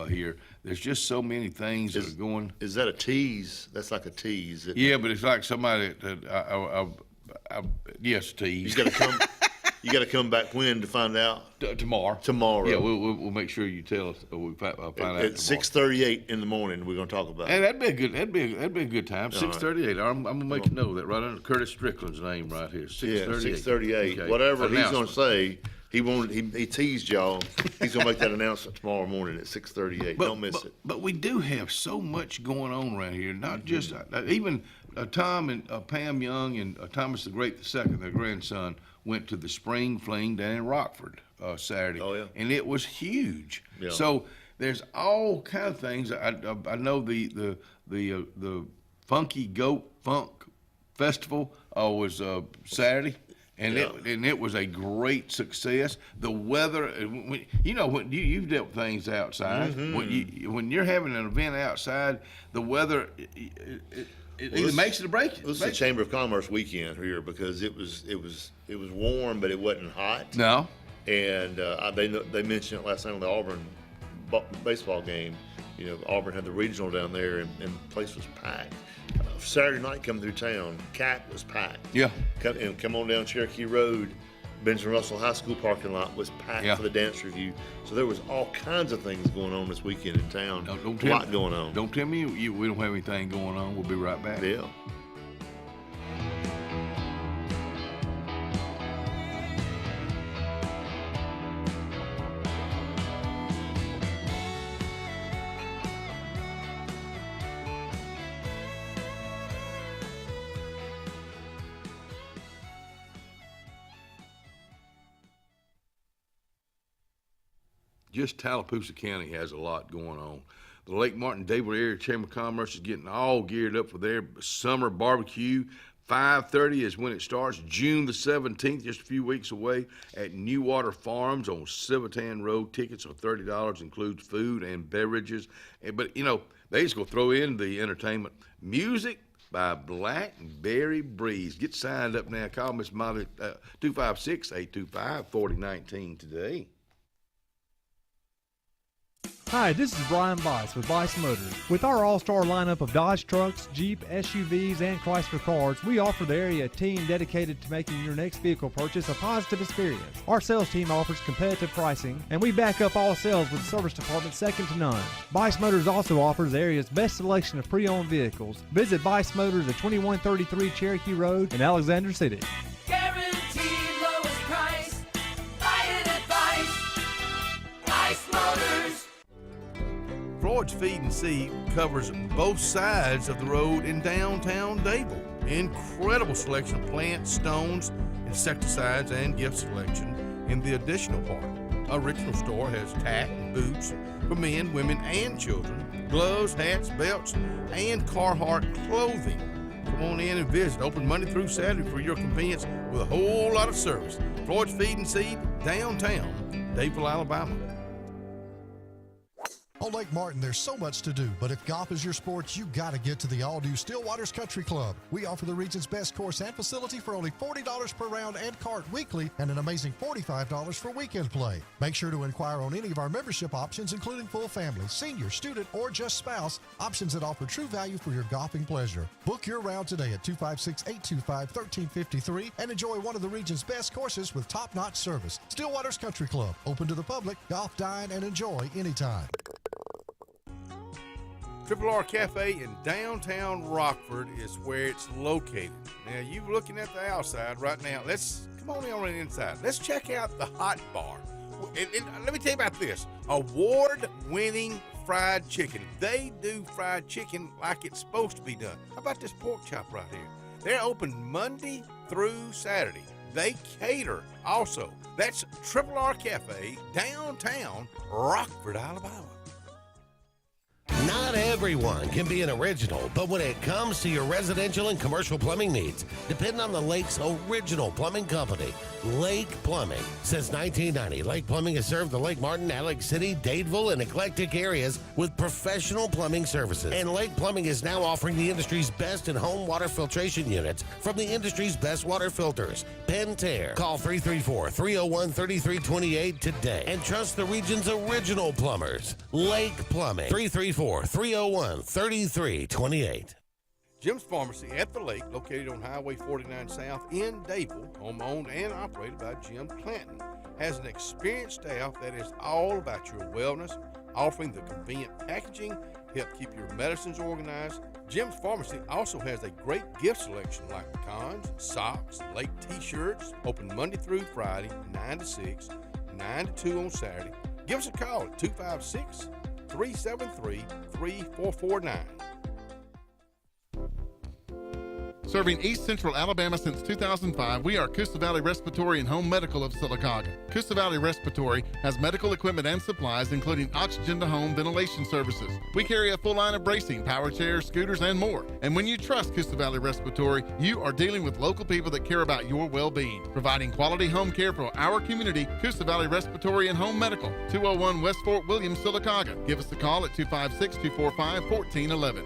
here. There's just so many things that are going.
Is that a tease? That's like a tease.
Yeah, but it's like somebody yes, tease.
You got to come back when to find out?
Tomorrow.
Tomorrow.
Yeah, we'll make sure you tell us. We'll find out
at 6:38 in the morning. We're going to talk about
it.
And
that'd be a good time. 6:38. I'm gonna make a note of that right under Curtis Strickland's name right here. 6:38.
Yeah, 6:38.
Okay.
Whatever he's going to say. He teased y'all. He's gonna make that announcement tomorrow morning at 6:38. Don't miss it.
But we do have so much going on around here. Not just even Tom and Pam Young and Thomas the Great II, their grandson, went to the spring fling down in Rockford Saturday.
Oh yeah.
And it was huge.
Yeah.
So there's all kind of things. I know the Funky Goat Funk Festival was Saturday. And it was a great success. The weather, when you've dealt with things outside.
Mm-hmm.
When you're having an event outside, the weather it either makes it or breaks it.
This is the Chamber of Commerce weekend here because it was warm, but it wasn't hot.
No.
And they mentioned it last night on the Auburn baseball game. Auburn had the regional down there, and the place was packed. Saturday night coming through town, CAC was packed.
Yeah.
Come on down Cherokee Road, Benjamin Russell High School parking lot was packed for the dance review. So there was all kinds of things going on this weekend in town. A lot going on.
Don't tell me we don't have anything going on. We'll be right back.
Yeah.
Just Tallapoosa County has a lot going on. The Lake Martin Dable Area Chamber of Commerce is getting all geared up for their summer barbecue. 5:30 is when it starts, June the 17th, just a few weeks away at Newater Farms on Civitan Road. Tickets are $30, includes food and beverages. But, they just go throw in the entertainment. Music by Blackberry Breeze. Get signed up now. Call Miss Molly 256-825-4019 today.
Hi, this is Brian Bice with Bice Motors. With our all-star lineup of Dodge trucks, Jeep, SUVs, and Chrysler cars, we offer the area a team dedicated to making your next vehicle purchase a positive experience. Our sales team offers competitive pricing, and we back up all sales with a service department second to none. Bice Motors also offers the area's best selection of pre-owned vehicles. Visit Bice Motors at 2133 Cherokee Road in Alexander City.
Guaranteed lowest price. Buy it at Bice Motors.
Floyd's Feed and Seed covers both sides of the road in downtown Dable. Incredible selection of plants, stones, insecticides, and gift selection in the additional part. Original store has tack and boots for men, women, and children, gloves, hats, belts, and Carhartt clothing. Come on in and visit. Open Monday through Saturday for your convenience with a whole lot of service. Floyd's Feed and Seed, downtown Dable, Alabama.
On Lake Martin, there's so much to do, but if golf is your sport, you got to get to the all-new Stillwaters Country Club. We offer the region's best course and facility for only $40 per round and cart weekly, and an amazing $45 for weekend play. Make sure to inquire on any of our membership options, including full family, senior, student, or just spouse, options that offer true value for your golfing pleasure. Book your round today at 256-825-1353 and enjoy one of the region's best courses with top-notch service. Stillwaters Country Club, open to the public, golf, dine, and enjoy anytime.
Triple R Cafe in downtown Rockford is where it's located. Now, you're looking at the outside right now. Let's come on the inside. Let's check out the hot bar. And let me tell you about this. Award-winning fried chicken. They do fried chicken like it's supposed to be done. How about this pork chop right here? They're open Monday through Saturday. They cater also. That's Triple R Cafe, downtown Rockford, Alabama.
Not everyone can be an original, but when it comes to your residential and commercial plumbing needs, depend on the Lake's original plumbing company. Lake Plumbing. Since 1990, Lake Plumbing has served the Lake Martin, Alex City, Dadeville, and eclectic areas with professional plumbing services. And Lake Plumbing is now offering the industry's best in-home water filtration units from the industry's best water filters, Pentair. Call 334-301-3328 today and trust the region's original plumbers. Lake Plumbing, 334-301-3328.
Jim's Pharmacy at the Lake, located on Highway 49 South in Dadeville, home-owned and operated by Jim Clanton, has an experienced staff that is all about your wellness, offering the convenient packaging to help keep your medicines organized. Jim's Pharmacy also has a great gift selection like pecans, socks, Lake t-shirts, open Monday through Friday, 9 to 6, 9 to 2 on Saturday. Give us a call at 256-373-3449.
Serving East Central Alabama since 2005, we are Coosa Valley Respiratory and Home Medical of Sylacauga. Coosa Valley Respiratory has medical equipment and supplies, including oxygen-to-home ventilation services. We carry a full line of bracing, power chairs, scooters, and more. And when you trust Coosa Valley Respiratory, you are dealing with local people that care about your well-being. Providing quality home care for our community, Coosa Valley Respiratory and Home Medical, 201 West Fort William, Sylacauga. Give us a call at 256-245-1411.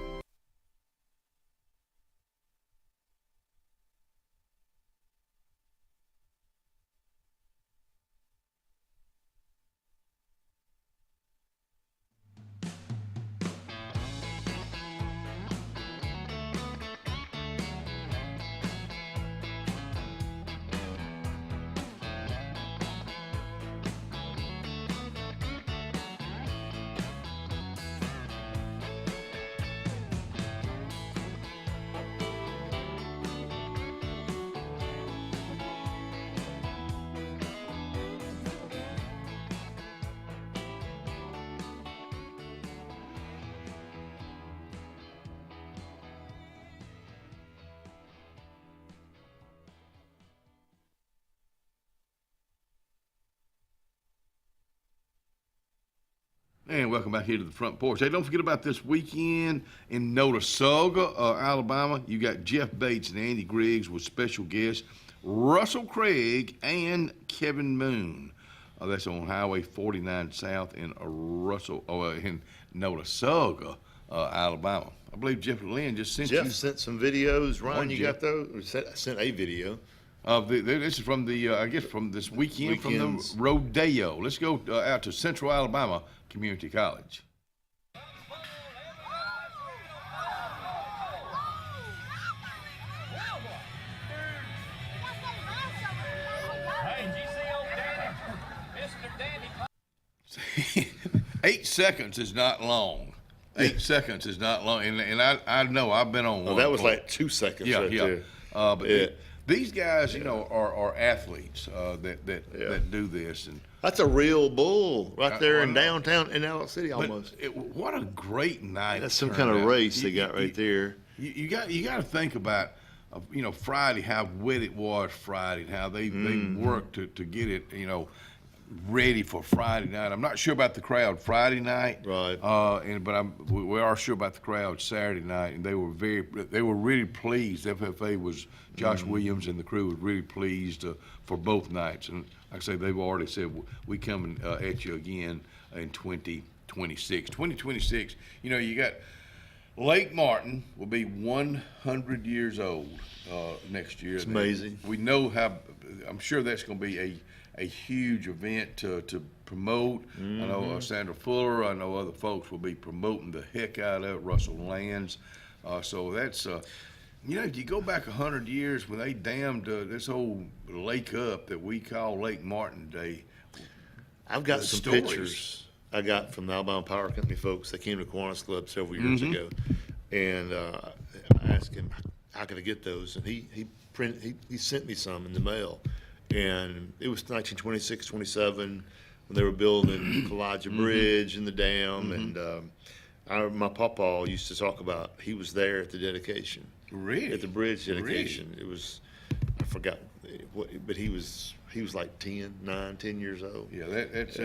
And welcome back here to the front porch. Hey, don't forget about this weekend in Notasulga, Alabama. You got Jeff Bates and Andy Griggs with special guests Russell Craig and Kevin Moon. That's on Highway 49 South in in Notasulga, Alabama. I believe Jeff and Lynn just sent you.
Jeff sent some videos. Ryan, you got those? I sent a video.
This is from the, I guess, from this weekend from the rodeo. Let's go out to Central Alabama Community College. See, 8 seconds is not long. 8 seconds is not long, and I know I've been on one.
That was like 2 seconds.
Yeah,
right
yeah.
There.
But these guys, you know, are athletes that do this, and
that's a real bull right there in downtown in Alex City almost.
What a great night!
That's some kind of race they got right there.
You got to think about, you know, Friday, how wet it was Friday, and how they worked to get it, you know, ready for Friday night. I'm not sure about the crowd Friday night, right? But we are sure about the crowd Saturday night, and they were really pleased. FFA was Josh Williams and the crew was really pleased for both nights. And like I say, they've already said we coming at you again in 2026. 2026. You know, you got Lake Martin will be 100 years old next year.
It's amazing.
We know how. I'm sure that's going to be a huge event to promote. I know Sandra Fuller, I know other folks will be promoting the heck out of it, Russell Lands. So that's, you know, if you go back 100 years when they dammed this old lake up that we call Lake Martin Day.
I've got some pictures I got from the Alabama Power Company folks that came to Kiwanis Club several years ago. And I asked him, how could I get those? And he sent me some in the mail. And it was 1926, 27 when they were building Kalijah Bridge and the dam. And my papa used to talk about, he was there at the dedication.
Really?
At the bridge dedication. It was, I forgot, but he was like 10 years old.
Yeah, that's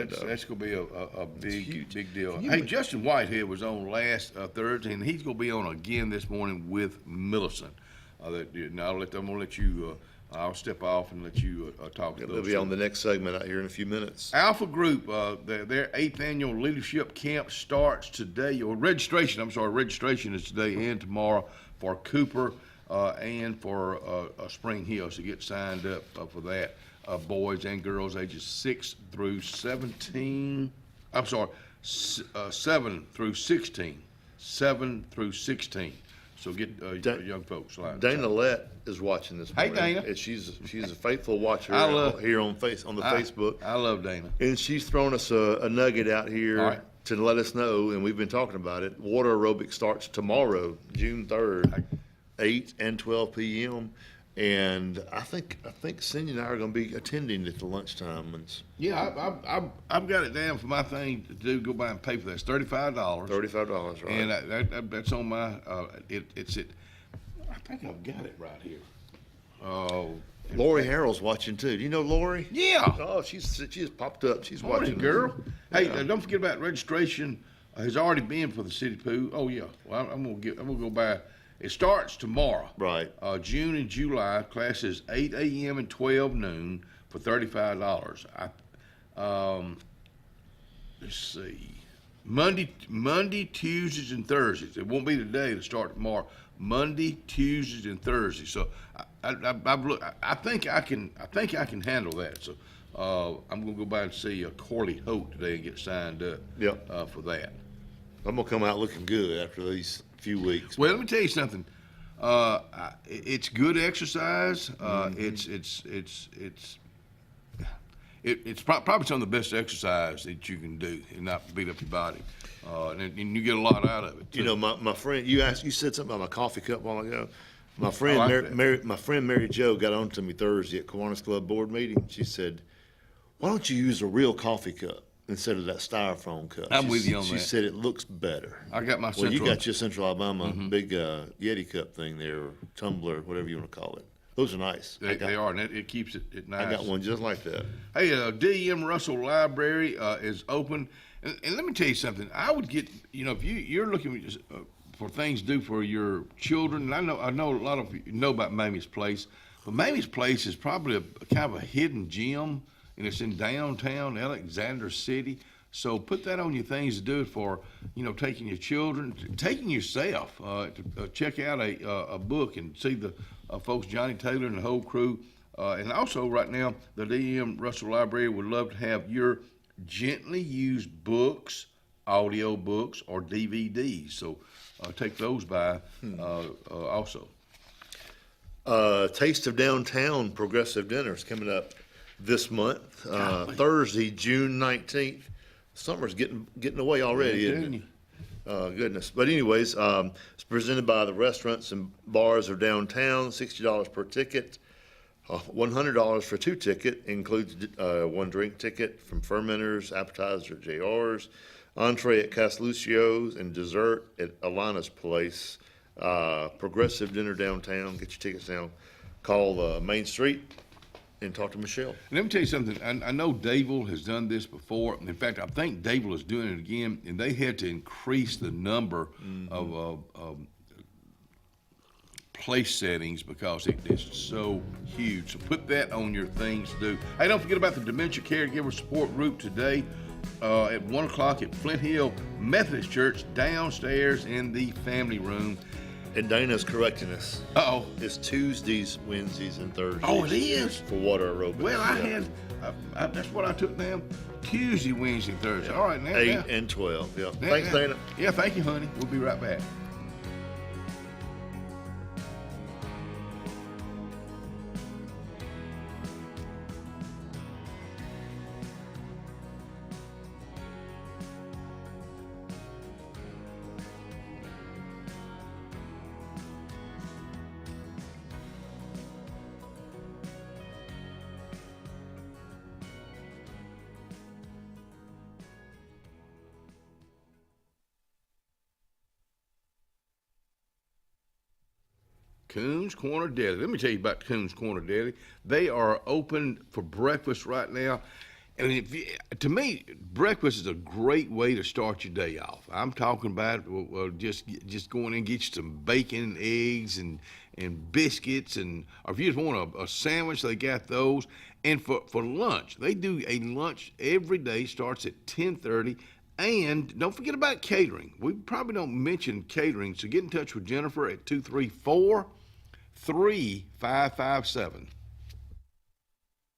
going to be a big deal. Hey, Justin Whitehead was on last Thursday, and he's going to be on again this morning with Millicent. I'm going to let you I'll step off and let you talk to
They'll
those.
be on the next segment out here in a few minutes.
Alpha Group, their 8th annual leadership camp starts today, or registration is today and tomorrow for Cooper and for Spring Hill. So get signed up for that. Boys and girls ages 6 through 17. I'm sorry, 7 through 16. 7 through 16. So get young folks lined up.
Dana Lett is watching this
Hey,
morning.
Dana.
And she's a faithful watcher here on the Facebook.
I love Dana.
And she's thrown us a nugget out here
All right.
to let us know, and we've been talking about it. Water aerobic starts tomorrow, June 3rd, 8 and 12 p.m. And I think Cindy and I are going to be attending at the lunchtime ones.
Yeah, I've got it down for my thing to do. Go by and pay for that. It's $35.
$35, right?
And that's on my. It's it. I think I've got it right here. Oh.
Lori Harrell's watching too. Do you know Lori?
Yeah.
Oh, she just popped up. She's
Morning,
watching.
girl. Hey,
Yeah.
don't forget about registration. Has already been for the city pool. Oh yeah. Well, I'm gonna go by. It starts tomorrow.
Right.
June and July classes 8 a.m. and 12 noon for $35. Let's see. Monday, Tuesdays, and Thursdays. It won't be today. It'll start tomorrow. Monday, Tuesdays, and Thursdays. So I've looked. I think I can handle that. So I'm gonna go by and see Corley Holt today and get signed up.
Yep.
For that.
I'm gonna come out looking good after these few weeks.
Well, let me tell you something. It's good exercise. It's probably some of the best exercise that you can do and not beat up your body. And you get a lot out of it, too.
You know, my friend, you said something about my coffee cup a while ago. My friend,
I like
Mary Jo got on to me Thursday at Kiwanis Club board meeting. She said, "Why don't you use a real coffee cup instead of that styrofoam cup?"
I'm with you on
She
that.
said it looks better.
I got my
Well, you
Central-
got your Central Alabama big Yeti cup thing there, or tumbler, whatever you want to call it. Those are nice.
They are, and it keeps it nice.
I got one just like that.
Hey, D.M. Russell Library is open. And let me tell you something. I would get, if you're looking for things to do for your children, and I know a lot of you know about Mamie's Place, but Mamie's Place is probably kind of a hidden gem, and it's in downtown Alexander City. So put that on your things to do it for, taking your children, taking yourself to check out a book and see the folks, Johnny Taylor and the whole crew. And also right now, the D.M. Russell Library would love to have your gently used books, audio books, or DVDs. So take those by also.
Taste of Downtown Progressive Dinner is coming up this month, Thursday, June 19th. Summer's getting away already, isn't it? Goodness. But anyways, it's presented by the restaurants and bars of downtown, $60 per ticket. $100 for 2 ticket, includes 1 drink ticket from fermenters, appetizer at JR's, entree at Casaluccio's, and dessert at Alana's Place. Progressive Dinner downtown. Get your tickets now. Call Main Street and talk to Michelle.
Let me tell you something. I know Dable has done this before. In fact, I think Dable is doing it again, and they had to increase the number of place settings because it's so huge. So put that on your things to do. Hey, don't forget about the Dementia Caregiver Support Group today at 1 o'clock at Flint Hill Methodist Church downstairs in the family room.
And Dana's correcting us.
Uh-oh.
It's Tuesdays, Wednesdays, and Thursdays.
Oh, it is?
For water aerobics.
Well, that's what I took down. Tuesday, Wednesday, Thursday. All right, now.
8 and 12. Yeah. Thanks, Dana.
Yeah, thank you, honey. We'll be right back. Coons Corner Deli. Let me tell you about Coons Corner Deli. They are open for breakfast right now. And to me, breakfast is a great way to start your day off. I'm talking about just going in and get you some bacon and eggs and biscuits, or if you just want a sandwich, they got those. And for lunch, they do a lunch every day, starts at 10:30. And don't forget about catering. We probably don't mention catering, so get in touch with Jennifer at 234-3557.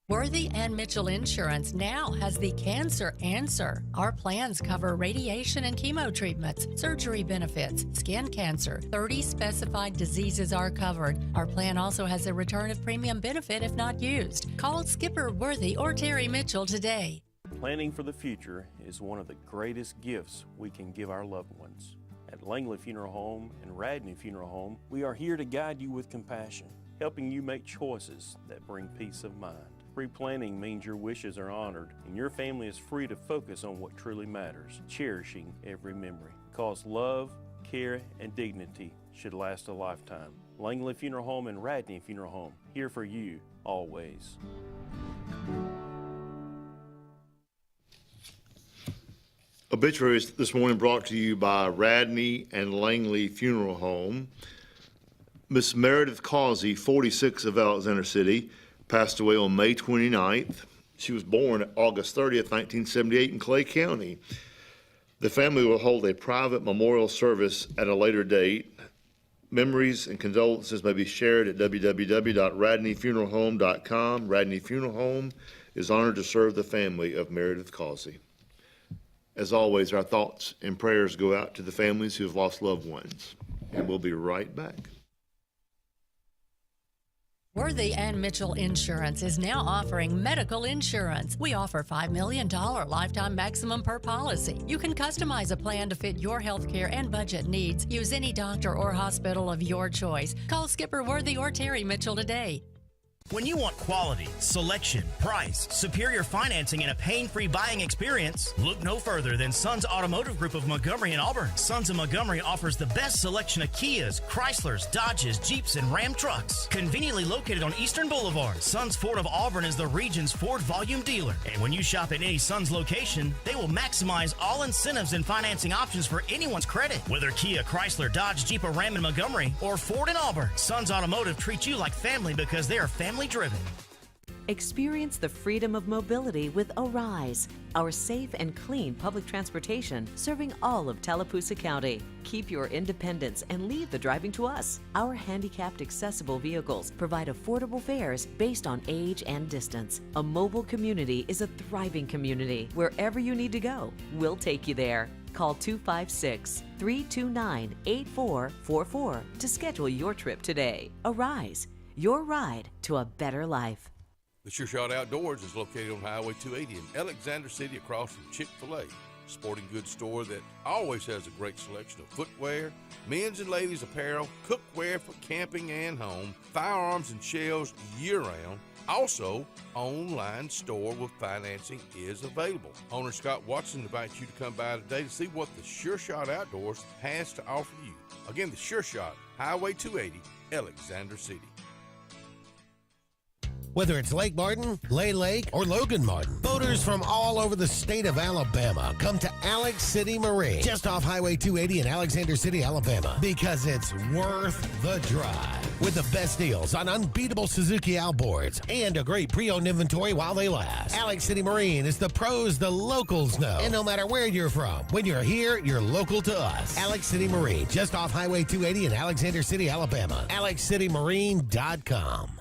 Worthy and Mitchell Insurance now has the Cancer Answer. Our plans cover radiation and chemo treatments, surgery benefits, skin cancer. 30 specified diseases are covered. Our plan also has a return of premium benefit if not used. Call Skipper Worthy or Terry Mitchell today.
Planning for the future is one of the greatest gifts we can give our loved ones. At Langley Funeral Home and Radney Funeral Home, we are here to guide you with compassion, helping you make choices that bring peace of mind. Pre-planning means your wishes are honored and your family is free to focus on what truly matters, cherishing every memory. Because love, care, and dignity should last a lifetime. Langley Funeral Home and Radney Funeral Home, here for you, always.
Obituaries this morning brought to you by Radney and Langley Funeral Home. Miss Meredith Causey, 46 of Alexander City, passed away on May 29th. She was born August 30th, 1978 in Clay County. The family will hold a private memorial service at a later date. Memories and condolences may be shared at www.radneyfuneralhome.com. Radney Funeral Home is honored to serve the family of Meredith Causey. As always, our thoughts and prayers go out to the families who have lost loved ones. And we'll be right back.
Worthy and Mitchell Insurance is now offering medical insurance. We offer $5 million lifetime maximum per policy. You can customize a plan to fit your health care and budget needs. Use any doctor or hospital of your choice. Call Skipper Worthy or Terry Mitchell today.
When you want quality, selection, price, superior financing, and a pain-free buying experience, look no further than Sons Automotive Group of Montgomery and Auburn. Sons of Montgomery offers the best selection of Kias, Chryslers, Dodges, Jeeps, and Ram trucks. Conveniently located on Eastern Boulevard, Sons Ford of Auburn is the region's Ford volume dealer. And when you shop at any Sons location, they will maximize all incentives and financing options for anyone's credit. Whether Kia, Chrysler, Dodge, Jeep, or Ram in Montgomery, or Ford in Auburn, Sons Automotive treats you like family because they are family driven.
Experience the freedom of mobility with Arise, our safe and clean public transportation serving all of Tallapoosa County. Keep your independence and leave the driving to us. Our handicapped accessible vehicles provide affordable fares based on age and distance. A mobile community is a thriving community. Wherever you need to go, we'll take you there. Call 256-329-8444 to schedule your trip today. Arise, your ride to a better life.
The Sure Shot Outdoors is located on Highway 280 in Alexander City across from Chick-fil-A. Sporting goods store that always has a great selection of footwear, men's and ladies apparel, cookware for camping and home, firearms and shells year-round. Also, online store with financing is available. Owner Scott Watson invites you to come by today to see what the Sure Shot Outdoors has to offer you. Again, the Sure Shot, Highway 280, Alexander City.
Whether it's Lake Martin, Lay Lake, or Logan Martin, boaters from all over the state of Alabama come to Alex City Marine, just off Highway 280 in Alexander City, Alabama, because it's worth the drive. With the best deals on unbeatable Suzuki outboards and a great pre-owned inventory while they last. Alex City Marine is the pros the locals know. And no matter where you're from, when you're here, you're local to us. Alex City Marine, just off Highway 280 in Alexander City, Alabama. AlexCityMarine.com.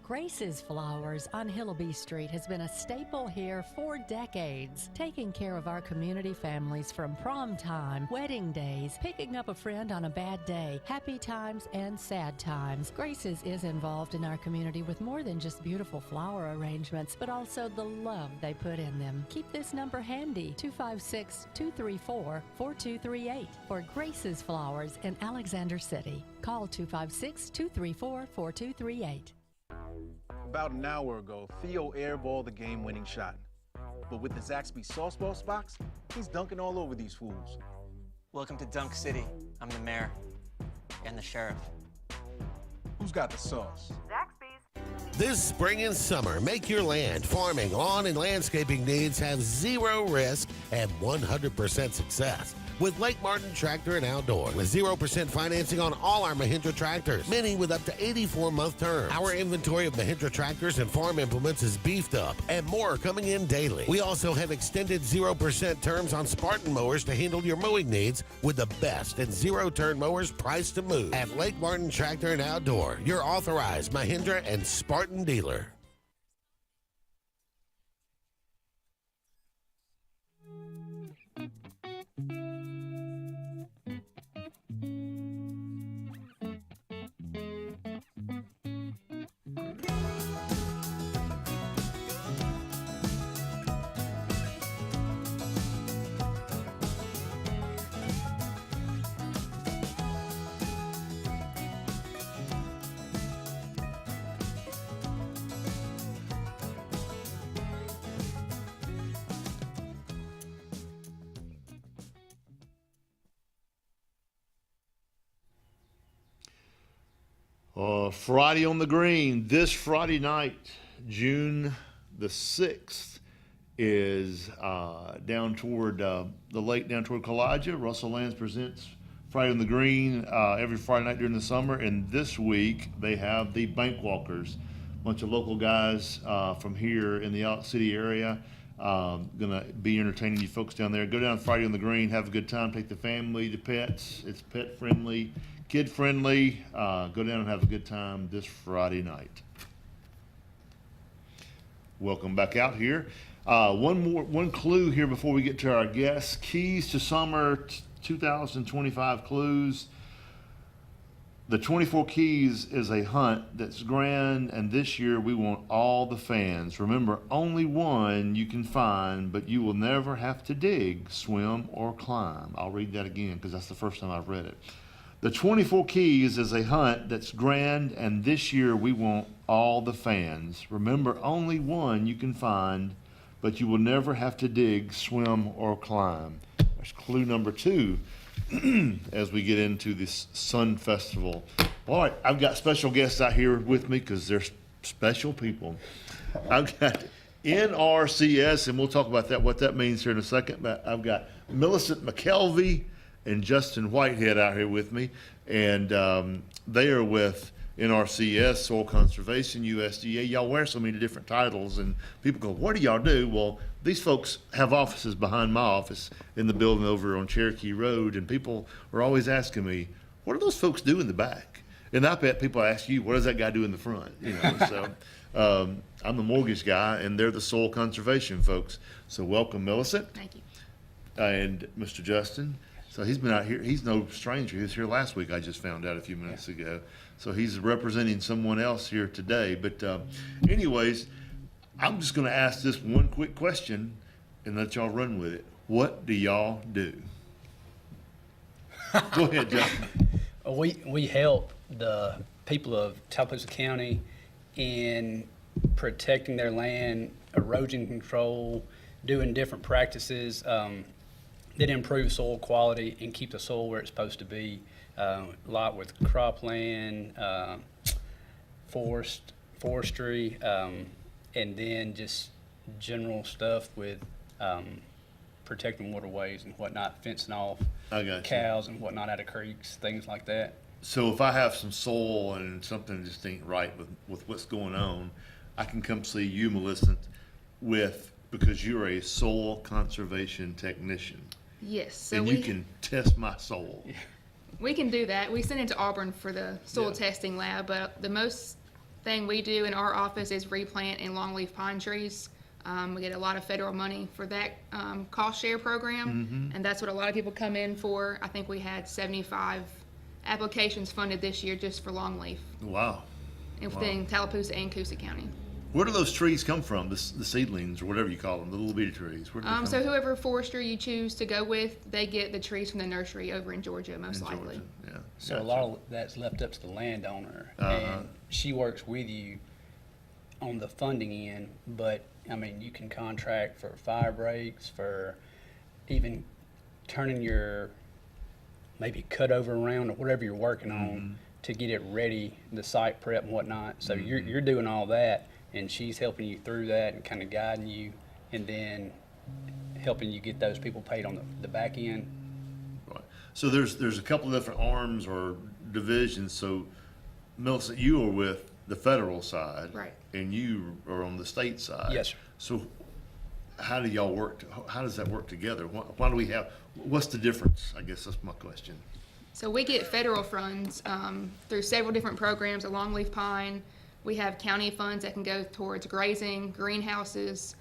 Grace's Flowers on Hillaby Street has been a staple here for decades, taking care of our community families from prom time, wedding days, picking up a friend on a bad day, happy times and sad times. Grace's is involved in our community with more than just beautiful flower arrangements, but also the love they put in them. Keep this number handy, 256-234-4238 for Grace's Flowers in Alexander City. Call 256-234-4238.
About an hour ago, Theo airballed the game-winning shot. But with the Zaxby Sauce Boss box, he's dunking all over these fools.
Welcome to Dunk City. I'm the mayor and the sheriff.
Who's got the sauce?
Zaxby's.
This spring and summer, make your land, farming, lawn, and landscaping needs have zero risk and 100% success with Lake Martin Tractor and Outdoor. With 0% financing on all our Mahindra tractors, many with up to 84-month terms. Our inventory of Mahindra tractors and farm implements is beefed up, and more are coming in daily. We also have extended 0% terms on Spartan mowers to handle your mowing needs with the best and zero-turn mowers priced to move. At Lake Martin Tractor and Outdoor, your authorized Mahindra and Spartan dealer.
Friday on the Green. This Friday night, June the 6th, is down toward the lake, down toward Kalijah. Russell Lands presents Friday on the Green every Friday night during the summer. And this week, they have the Bank Walkers, a bunch of local guys from here in the Out City area. Gonna be entertaining you folks down there. Go down Friday on the Green, have a good time, take the family, the pets. It's pet friendly, kid friendly. Go down and have a good time this Friday night. Welcome back out here. One clue here before we get to our guests. Keys to Summer 2025 clues. The 24 Keys is a hunt that's grand, and this year we want all the fans. Remember, only one you can find, but you will never have to dig, swim, or climb. I'll read that again because that's the first time I've read it. The 24 Keys is a hunt that's grand, and this year we want all the fans. Remember, only one you can find, but you will never have to dig, swim, or climb. That's clue number 2 as we get into this Sun Festival. All right, I've got special guests out here with me because they're special people. I've got NRCS, and we'll talk about that, what that means here in a second, but I've got Millicent McKelvey and Justin Whitehead out here with me, and they are with NRCS, Soil Conservation, USDA. Y'all wear so many different titles, and people go, what do y'all do? Well, these folks have offices behind my office in the building over on Cherokee Road, and people are always asking me, what do those folks do in the back? And I bet people ask you, what does that guy do in the front? You know, so I'm the mortgage guy, and they're the soil conservation folks. So welcome, Millicent.
Thank you.
And Mr. Justin. So he's been out here. He's no stranger. He was here last week, I just found out a few minutes ago. So he's representing someone else here today. But anyways, I'm just going to ask this one quick question and let y'all run with it. What do y'all do? Go ahead, Justin.
We help the people of Tallapoosa County in protecting their land, erosion control, doing different practices that improve soil quality and keep the soil where it's supposed to be. A lot with cropland, forestry, and then just general stuff with protecting waterways and whatnot, fencing off cows and whatnot out of creeks, things like that.
So if I have some soil and something just ain't right with what's going on, I can come see you, Millicent, because you're a soil conservation technician.
Yes. So
and you can test my soil.
We can do that. We send it to Auburn for the soil testing lab, but the most thing we do in our office is replant and longleaf pine trees. We get a lot of federal money for that cost share program, and that's what a lot of people come in for. I think we had 75 applications funded this year just for longleaf.
Wow.
Within Tallapoosa and Coosa County.
Where do those trees come from, the seedlings or whatever you call them, the little bitty trees? Where do they come
so whoever forester you choose to go with, they get the trees from the nursery over in Georgia, most likely.
Georgia. Yeah.
So a lot of that's left up to the landowner, and she works with you on the funding end, but I mean, you can contract for fire breaks, for even turning your maybe cut over around or whatever you're working on to get it ready, the site prep and whatnot. So you're doing all that, and she's helping you through that and kind of guiding you, and then helping you get those people paid on the back end.
Right. So there's a couple of different arms or divisions. So Melissa, you are with the federal side,
Right.
and you are on the state side.
Yes, sir.
So how do y'all work? How does that work together? Why do we have? What's the difference? I guess that's my question.
So we get federal funds through several different programs, a longleaf pine. We have county funds that can go towards grazing, greenhouses,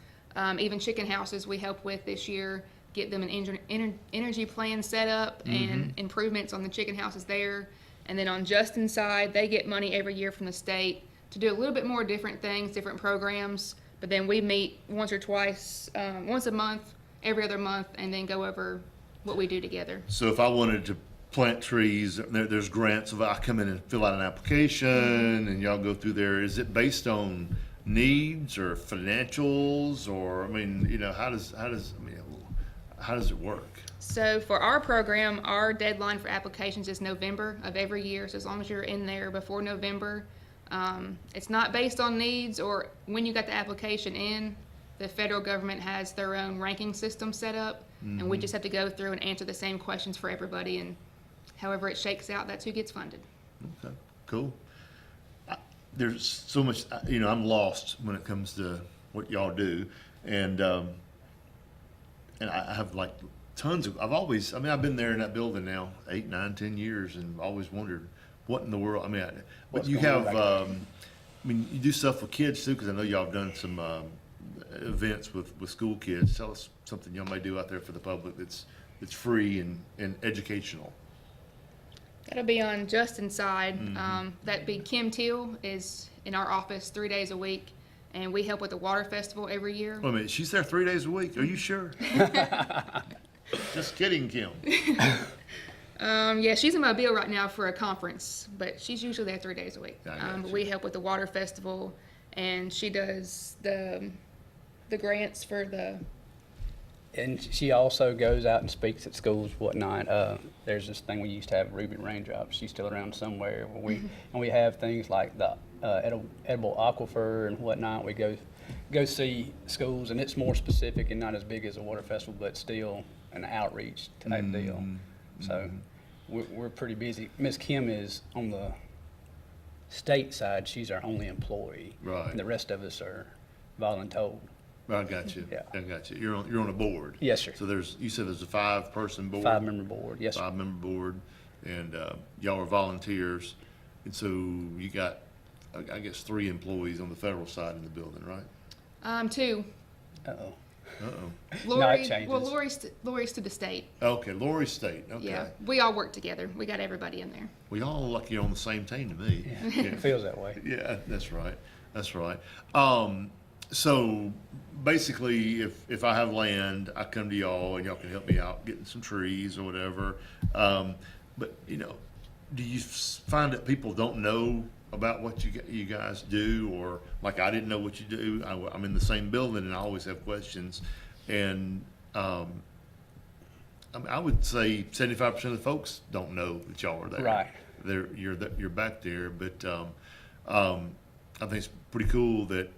even chicken houses we help with this year, get them an energy plan set up and improvements on the chicken houses there. And then on Justin's side, they get money every year from the state to do a little bit more different things, different programs. But then we meet once or twice, once a month, every other month, and then go over what we do together.
So if I wanted to plant trees, there's grants. If I come in and fill out an application and y'all go through there, is it based on needs or financials, or I mean, you know, how does it work?
So for our program, our deadline for applications is November of every year. So as long as you're in there before November, it's not based on needs or when you got the application in. The federal government has their own ranking system set up, and we just have to go through and answer the same questions for everybody, and however it shakes out, that's who gets funded.
Okay, cool. There's so much, you know, I'm lost when it comes to what y'all do, and I have like tons of. I've been there in that building now 8, 9, 10 years, and always wondered what in the world. I mean, but you have, I mean, you do stuff with kids too, because I know y'all have done some events with school kids. Tell us something y'all may do out there for the public that's free and educational.
That'll be on Justin's side. That'd be Kim Teal is in our office 3 days a week, and we help with the water festival every year.
Wait a minute, she's there 3 days a week? Are you sure? Just kidding, Kim.
Yeah, she's in Mobile right now for a conference, but she's usually there 3 days a week. But we help with the water festival, and she does the grants for the.
And she also goes out and speaks at schools, whatnot. There's this thing we used to have, Ruby Raindrops. She's still around somewhere. Where and we have things like the edible aquifer and whatnot. We go see schools, and it's more specific and not as big as a water festival, but still an outreach type deal. So we're pretty busy. Miss Kim is on the state side. She's our only employee.
Right.
And the rest of us are voluntold.
I got you.
Yeah.
I got you. You're on a board.
Yes, sir.
So you said there's a 5-person board.
5-member board. Yes, sir.
5-member board, and y'all are volunteers, and so you got, I guess, 3 employees on the federal side in the building, right?
2.
Uh-oh.
Lori,
No, it changes.
well, Lori's to the state.
Okay, Lori State. Okay.
Yeah, we all work together. We got everybody in there.
We all look like you're on the same team to me.
Yeah. It feels that way.
Yeah, that's right. That's right. So basically, if I have land, I come to y'all and y'all can help me out getting some trees or whatever. But you know, do you find that people don't know about what you guys do, or like I didn't know what you do? I'm in the same building and I always have questions, and I would say 75% of the folks don't know that y'all are there.
Right.
You're back there, but I think it's pretty cool that.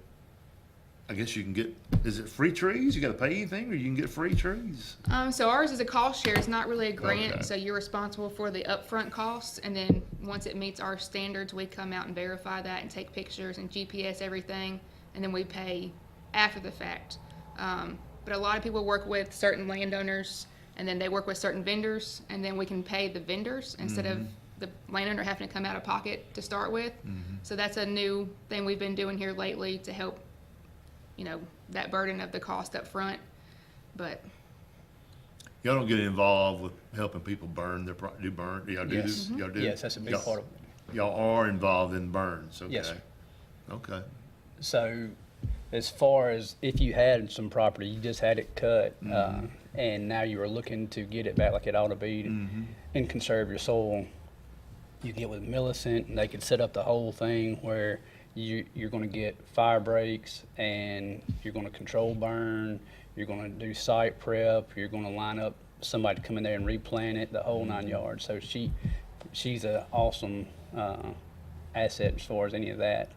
I guess you can get, is it free trees? You got to pay anything, or you can get free trees?
So ours is a cost share. It's not really a grant,
Okay.
so you're responsible for the upfront costs, and then once it meets our standards, we come out and verify that and take pictures and GPS everything, and then we pay after the fact. But a lot of people work with certain landowners, and then they work with certain vendors, and then we can pay the vendors instead of the landowner having to come out of pocket to start with. So that's a new thing we've been doing here lately to help, you know, that burden of the cost up front. But
Y'all don't get involved with helping people burn their burn? Y'all do?
Yes.
Y'all do?
Yes, that's a big part of it.
Y'all are involved in burns, okay?
Yes, sir.
Okay.
So as far as if you had some property, you just had it cut, and now you are looking to get it back like it ought to be and conserve your soil, you get with Millicent, and they could set up the whole thing where you're going to get fire breaks, and you're going to control burn, you're going to do site prep, you're going to line up somebody to come in there and replant it, the whole 9 yards. So she's an awesome asset as far as any of that.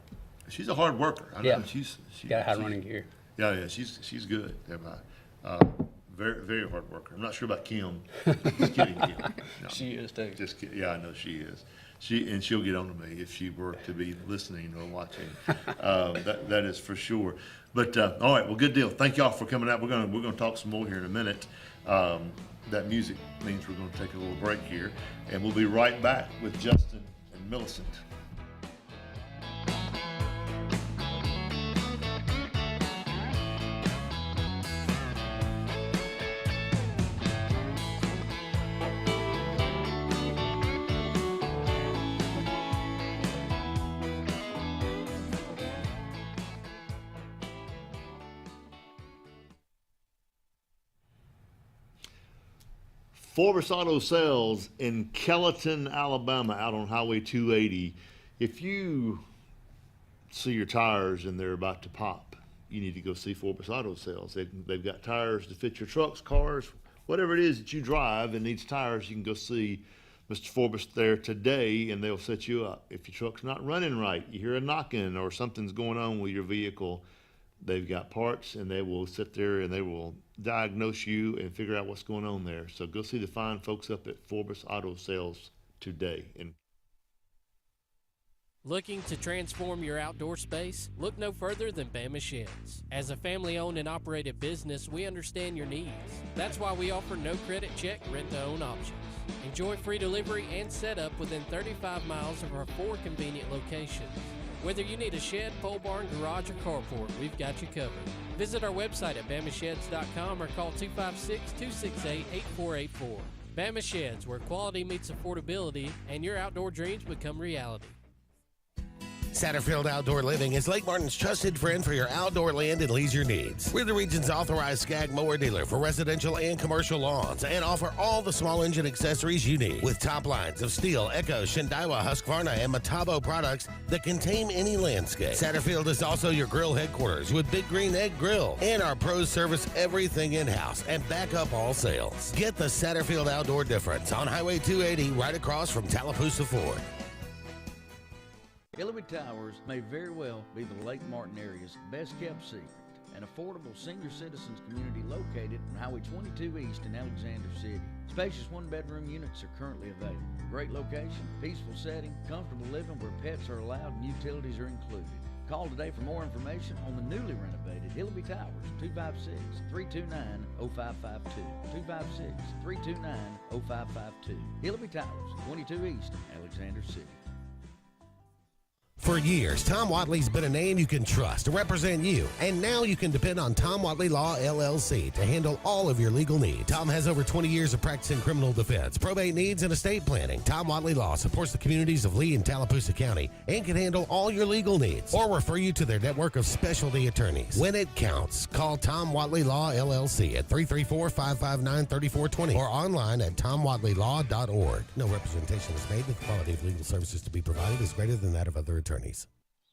She's a hard worker. I know.
Yeah.
She's
got high running gear.
Yeah, she's good. Very, very hard worker. I'm not sure about Kim. Just kidding, Kim. No.
She is too.
Just kidding. Yeah, I know she is. She'll get on to me if she were to be listening or watching. That is for sure. But all right, well, good deal. Thank y'all for coming out. We're gonna talk some more here in a minute. That music means we're gonna take a little break here, and we'll be right back with Justin and Millicent. Forbes Auto Sales in Kellyton, Alabama, out on Highway 280. If you see your tires and they're about to pop, you need to go see Forbes Auto Sales. They've got tires to fit your trucks, cars, whatever it is that you drive and needs tires. You can go see Mr. Forbes there today, and they'll set you up. If your truck's not running right, you hear a knocking or something's going on with your vehicle, they've got parts, and they will sit there and they will diagnose you and figure out what's going on there. So go see the fine folks up at Forbes Auto Sales today. And
looking to transform your outdoor space? Look no further than Bama Sheds. As a family-owned and operated business, we understand your needs. That's why we offer no credit check, rent-to-own options. Enjoy free delivery and setup within 35 miles of our 4 convenient locations. Whether you need a shed, pole barn, garage, or carport, we've got you covered. Visit our website at bamasheds.com or call 256-268-8484. Bama Sheds, where quality meets affordability and your outdoor dreams become reality.
Satterfield Outdoor Living is Lake Martin's trusted friend for your outdoor land and leisure needs. We're the region's authorized Skag mower dealer for residential and commercial lawns and offer all the small engine accessories you need with top lines of Steel, Echo, Shindaiwa, Husqvarna, and Metabo products that can tame any landscape. Satterfield is also your grill headquarters with Big Green Egg Grill, and our pros service everything in-house and back up all sales. Get the Satterfield Outdoor difference on Highway 280 right across from Tallapoosa Ford.
Hillary Towers may very well be the Lake Martin area's best kept secret. An affordable senior citizens community located on Highway 22 East in Alexander City. Spacious one-bedroom units are currently available. Great location, peaceful setting, comfortable living where pets are allowed and utilities are included. Call today for more information on the newly renovated Hillary Towers, 256-329-0552. 256-329-0552. Hillary Towers, 22 East, Alexander City.
For years, Tom Watley's been a name you can trust to represent you, and now you can depend on Tom Watley Law, LLC to handle all of your legal needs. Tom has over 20 years of practice in criminal defense, probate needs, and estate planning. Tom Watley Law supports the communities of Lee and Tallapoosa County and can handle all your legal needs or refer you to their network of specialty attorneys. When it counts, call Tom Watley Law, LLC at 334-559-3420 or online at tomwatleylaw.org. No representation is made that the quality of legal services to be provided is greater than that of other attorneys.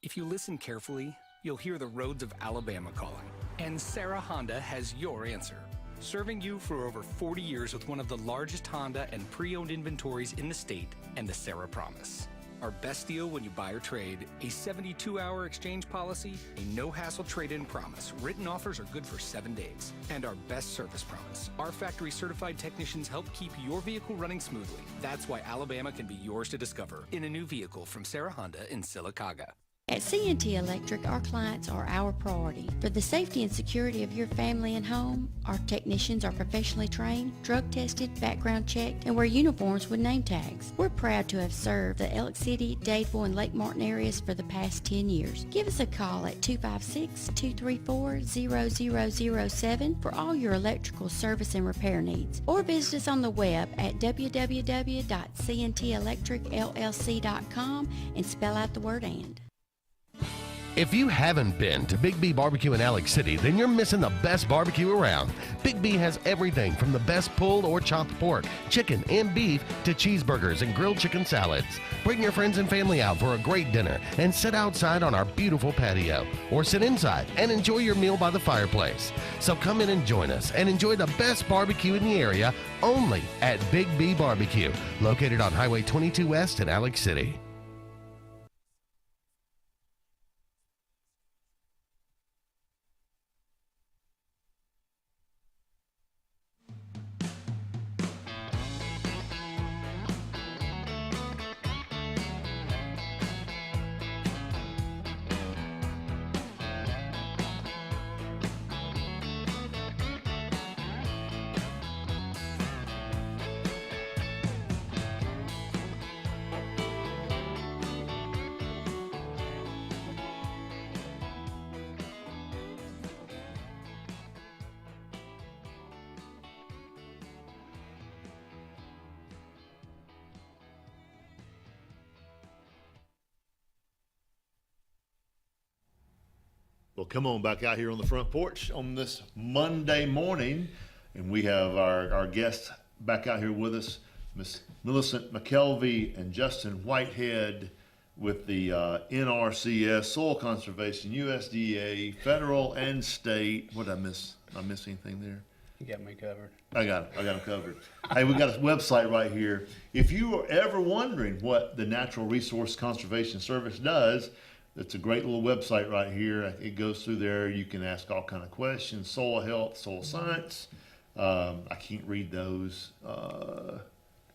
If you listen carefully, you'll hear the roads of Alabama calling. And Sarah Honda has your answer. Serving you for over 40 years with one of the largest Honda and pre-owned inventories in the state and the Sarah Promise. Our best deal when you buy or trade, a 72-hour exchange policy, a no-hassle trade-in promise. Written offers are good for 7 days. And our best service promise. Our factory-certified technicians help keep your vehicle running smoothly. That's why Alabama can be yours to discover in a new vehicle from Sarah Honda in Sylacauga.
At C&T Electric, our clients are our priority. For the safety and security of your family and home, our technicians are professionally trained, drug tested, background checked, and wear uniforms with name tags. We're proud to have served the Elk City, Dadeville, and Lake Martin areas for the past 10 years. Give us a call at 256-234-0007 for all your electrical service and repair needs. Or visit us on the web at www.cntelectricllc.com and spell out the word "and."
If you haven't been to Big B Barbecue in Alex City, then you're missing the best barbecue around. Big B has everything from the best pulled or chopped pork, chicken, and beef to cheeseburgers and grilled chicken salads. Bring your friends and family out for a great dinner and sit outside on our beautiful patio, or sit inside and enjoy your meal by the fireplace. So come in and join us and enjoy the best barbecue in the area only at Big B Barbecue, located on Highway 22 West in Alex City.
Well, come on back out here on the front porch on this Monday morning, and we have our guests back out here with us, Miss Millicent McKelvey and Justin Whitehead with the NRCS, Soil Conservation, USDA, federal and state. What did I miss? Did I miss anything there?
You got me covered.
I got them covered. Hey, we got a website right here. If you are ever wondering what the Natural Resource Conservation Service does, it's a great little website right here. It goes through there. You can ask all kind of questions, soil health, soil science. I can't read those.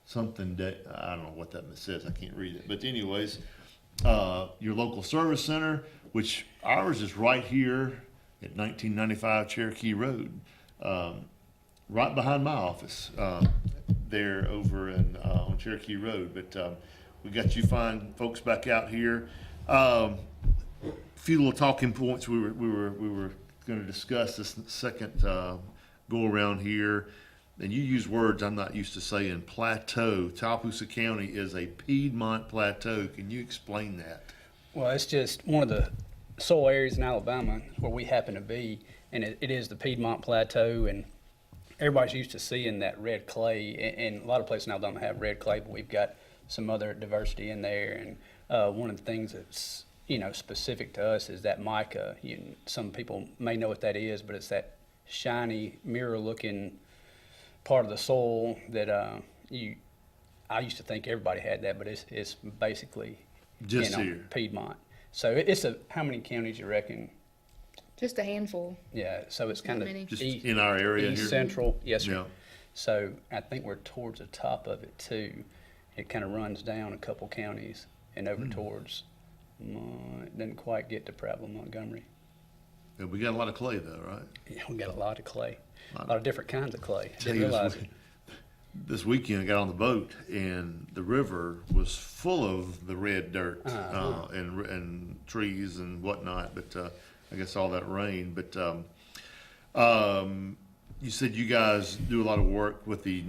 Something that, I don't know what that says. I can't read it. But anyways, your local service center, which ours is right here at 1995 Cherokee Road, right behind my office there over on Cherokee Road. But we got you fine folks back out here. Few little talking points we were going to discuss this second go around here, and you use words I'm not used to saying. Plateau. Tallapoosa County is a Piedmont plateau. Can you explain that?
Well, it's just one of the soil areas in Alabama where we happen to be, and it is the Piedmont Plateau, and everybody's used to seeing that red clay, and a lot of places in Alabama have red clay, but we've got some other diversity in there, and one of the things that's specific to us is that mica. Some people may know what that is, but it's that shiny mirror-looking part of the soil that I used to think everybody had that, but it's basically
just here
Piedmont. So it's how many counties you reckon?
Just a handful.
Yeah, so it's kind of
just in our area
east
here.
Central. Yes, sir.
Yeah.
So I think we're towards the top of it too. It kind of runs down a couple counties and over towards. It doesn't quite get to Prattville, Montgomery.
Yeah, we got a lot of clay though, right?
Yeah, we got a lot of clay, a lot of different kinds of clay.
Tell
Didn't
you
realize it.
This weekend I got on the boat and the river was full of the red dirt and trees and whatnot. But I guess all that rain. But you said you guys do a lot of work with the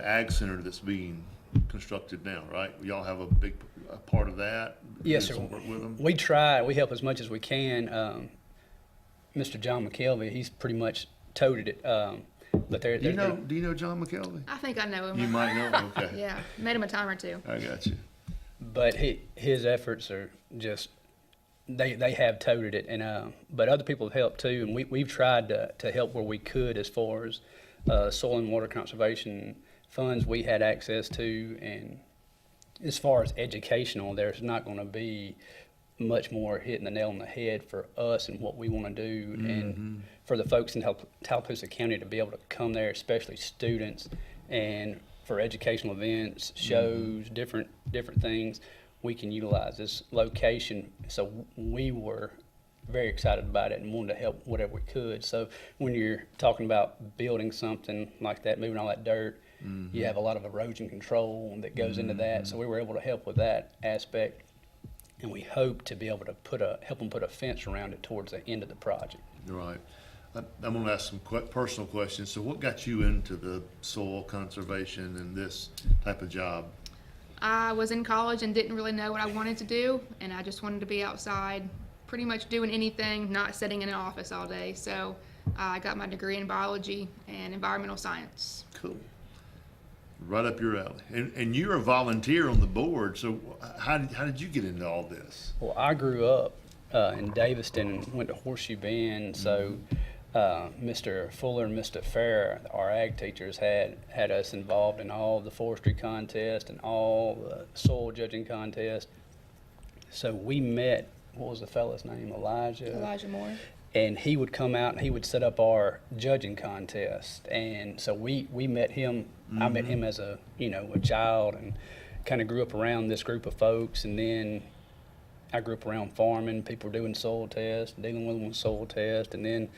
ag center that's being constructed now, right? Y'all have a big part of that.
Yes,
Do
sir.
some work with them?
We try. We help as much as we can. Mr. John McKelvey, he's pretty much toted it. But do
you know John McKelvey?
I think I know him.
You might know him. Okay.
Yeah, met him a time or two.
I got you.
But his efforts are just they have toted it, and but other people have helped too, and we've tried to help where we could as far as soil and water conservation funds we had access to, and as far as educational, there's not going to be much more hitting the nail on the head for us and what we want to do, and for the folks in Tallapoosa County to be able to come there, especially students, and for educational events, shows, different things, we can utilize this location. So we were very excited about it and wanted to help whatever we could. So when you're talking about building something like that, moving all that dirt, you have a lot of erosion control that goes into that. So we were able to help with that aspect, and we hope to be able to help them put a fence around it towards the end of the project.
Right. I'm going to ask some personal questions. So what got you into the soil conservation and this type of job?
I was in college and didn't really know what I wanted to do, and I just wanted to be outside pretty much doing anything, not sitting in an office all day. So I got my degree in biology and environmental science.
Cool. Right up your alley. And you're a volunteer on the board, so how did you get into all this?
Well, I grew up in Daviston and went to Horseshoe Bend, so Mr. Fuller and Mr. Fair, our ag teachers, had us involved in all the forestry contests and all the soil judging contests. So we met, what was the fella's name,
Elijah Moore.
And he would come out and he would set up our judging contest. And so we met him. I met him as a child, and kind of grew up around this group of folks. And then I grew up around farming, people doing soil tests, dealing with them with soil tests. And then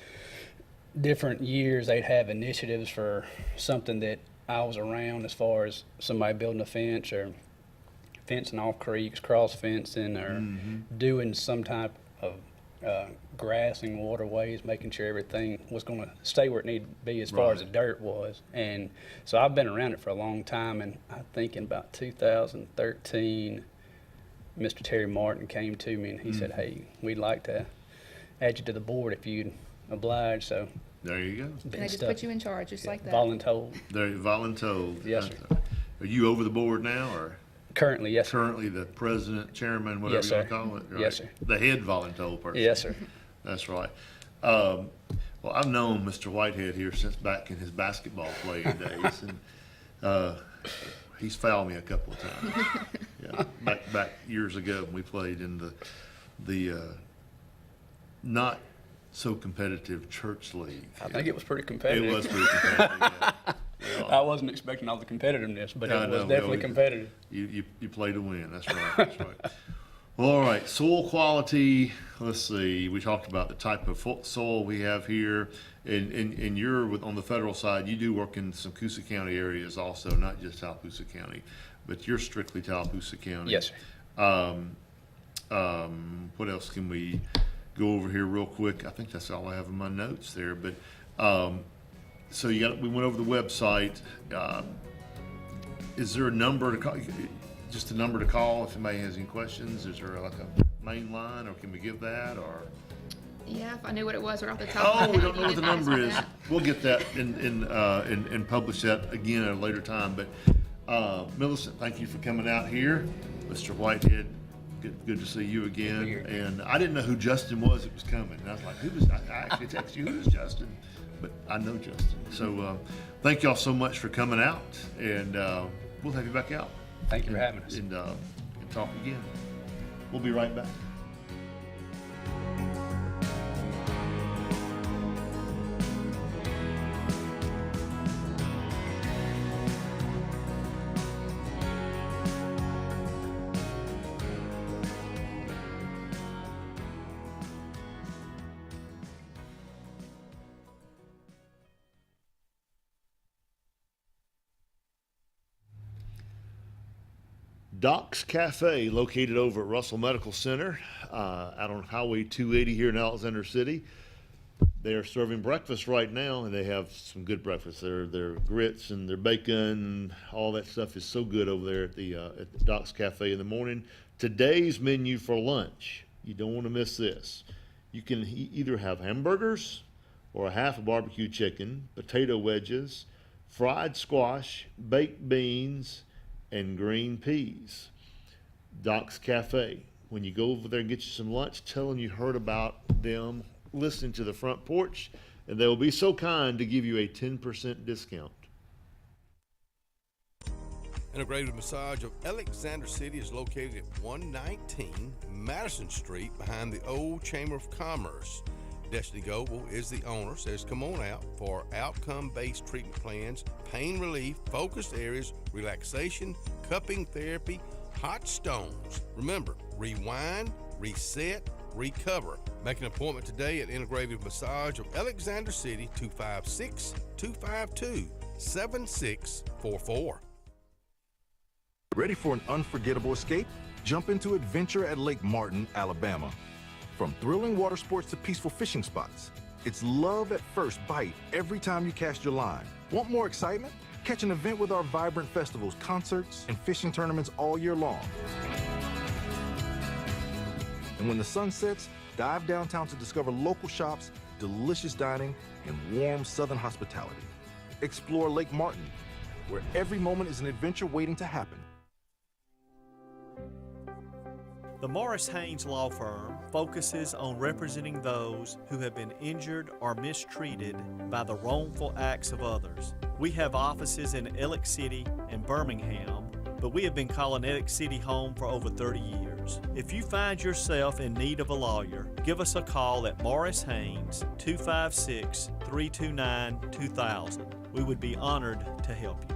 different years they'd have initiatives for something that I was around, as far as somebody building a fence or fencing off creeks, cross fencing, or doing some type of grassing waterways, making sure everything was going to stay where it needed to be as far as the dirt was. And so I've been around it for a long time, and I think in about 2013, Mr. Terry Martin came to me and he said, "Hey, we'd like to add you to the board if you'd oblige." So
there you go.
And they just put you in charge, just like that.
Voluntold.
There, voluntold.
Yes, sir.
Are you over the board now, or?
Currently, yes, sir.
Currently the president, chairman, whatever
Yes,
you want
sir.
to call it? Right?
Yes, sir.
The head voluntold person.
Yes, sir.
That's right. Well, I've known Mr. Whitehead here since back in his basketball playing days, and he's fouled me a couple of times. Yeah, back years ago when we played in the not so competitive church league.
I think it was pretty competitive.
It was pretty competitive. Yeah.
I wasn't expecting all the competitiveness, but it was definitely competitive.
You play to win. That's right. That's right. Well, all right. Soil quality. Let's see. We talked about the type of soil we have here, and you're on the federal side. You do work in some Coosa County areas also, not just Tallapoosa County, but you're strictly Tallapoosa County.
Yes, sir.
What else can we go over here real quick? I think that's all I have in my notes there. But so we went over the website. Is there a number to call? Just a number to call if anybody has any questions? Is there like a main line, or can we give that, or?
Yeah, if I knew what it was right off the top of my head.
Oh, we don't know
you
what the
didn't ask
number
me
is.
that.
We'll get that and publish that again at a later time. But Millicent, thank you for coming out here. Mr. Whitehead, good to see you again. And I didn't know who Justin was that was coming. And I was like, I actually texted you, who is Justin? But I know Justin. So thank y'all so much for coming out, and we'll have you back out.
Thank you for having us.
And talk again. We'll be right back. Doc's Cafe, located over at Russell Medical Center, out on Highway 280 here in Alexander City. They are serving breakfast right now, and they have some good breakfast. Their grits and their bacon, all that stuff is so good over there at the Doc's Cafe in the morning. Today's menu for lunch, you don't want to miss this. You can either have hamburgers or a half a barbecue chicken, potato wedges, fried squash, baked beans, and green peas. Doc's Cafe. When you go over there and get you some lunch, tell them you heard about them listening to the front porch, and they will be so kind to give you a 10% discount.
Integrated Massage of Alexander City is located at 119 Madison Street behind the old Chamber of Commerce. Destiny Goble is the owner, says come on out for outcome-based treatment plans, pain relief, focused areas, relaxation, cupping therapy, hot stones. Remember, rewind, reset, recover. Make an appointment today at Integrative Massage of Alexander City, 256-252-7644.
Ready for an unforgettable escape? Jump into adventure at Lake Martin, Alabama. From thrilling water sports to peaceful fishing spots, it's love at first bite every time you cast your line. Want more excitement? Catch an event with our vibrant festivals, concerts, and fishing tournaments all year long. And when the sun sets, Dive downtown to discover local shops, delicious dining, and warm southern hospitality. Explore Lake Martin, where every moment is an adventure waiting to happen.
The Morris Haynes Law Firm focuses on representing those who have been injured or mistreated by the wrongful acts of others. We have offices in Ellick City and Birmingham, but we have been calling Ellick City home for over 30 years. If you find yourself in need of a lawyer, give us a call at Morris Haynes, 256-329-2000. We would be honored to help you.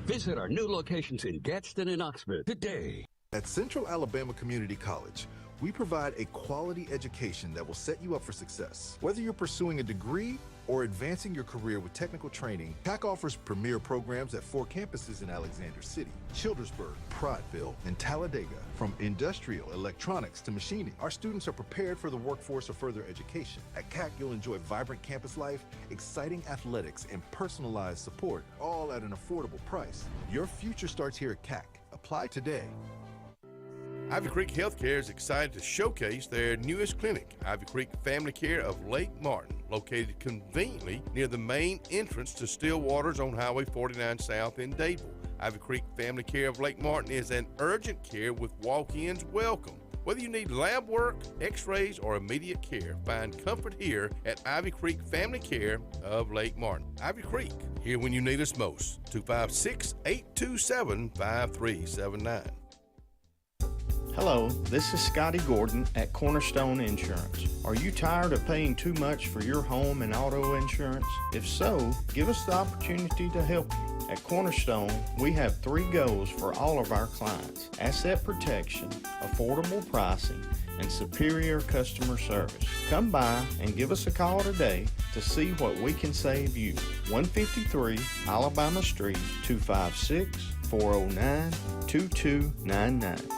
Visit our new locations in Gadsden and Oxford today.
At Central Alabama Community College, we provide a quality education that will set you up for success. Whether you're pursuing a degree or advancing your career with technical training, CAC offers premier programs at 4 campuses in Alexander City, Childersburg, Prattville, and Talladega. From industrial, electronics to machining, our students are prepared for the workforce or further education. At CAC, you'll enjoy vibrant campus life, exciting athletics, and personalized support, all at an affordable price. Your future starts here at CAC. Apply today.
Ivy Creek Healthcare is excited to showcase their newest clinic, Ivy Creek Family Care of Lake Martin, located conveniently near the main entrance to Stillwater's on Highway 49 South in Dadeville. Ivy Creek Family Care of Lake Martin is an urgent care with walk-ins welcome. Whether you need lab work, x-rays, or immediate care, find comfort here at Ivy Creek Family Care of Lake Martin. Ivy Creek, here when you need us most. 256-827-5379.
Hello, this is Scotty Gordon at Cornerstone Insurance. Are you tired of paying too much for your home and auto insurance? If so, give us the opportunity to help you. At Cornerstone, we have 3 goals for all of our clients: asset protection, affordable pricing, and superior customer service. Come by and give us a call today to see what we can save you. 153 Alabama Street, 256-409-2299.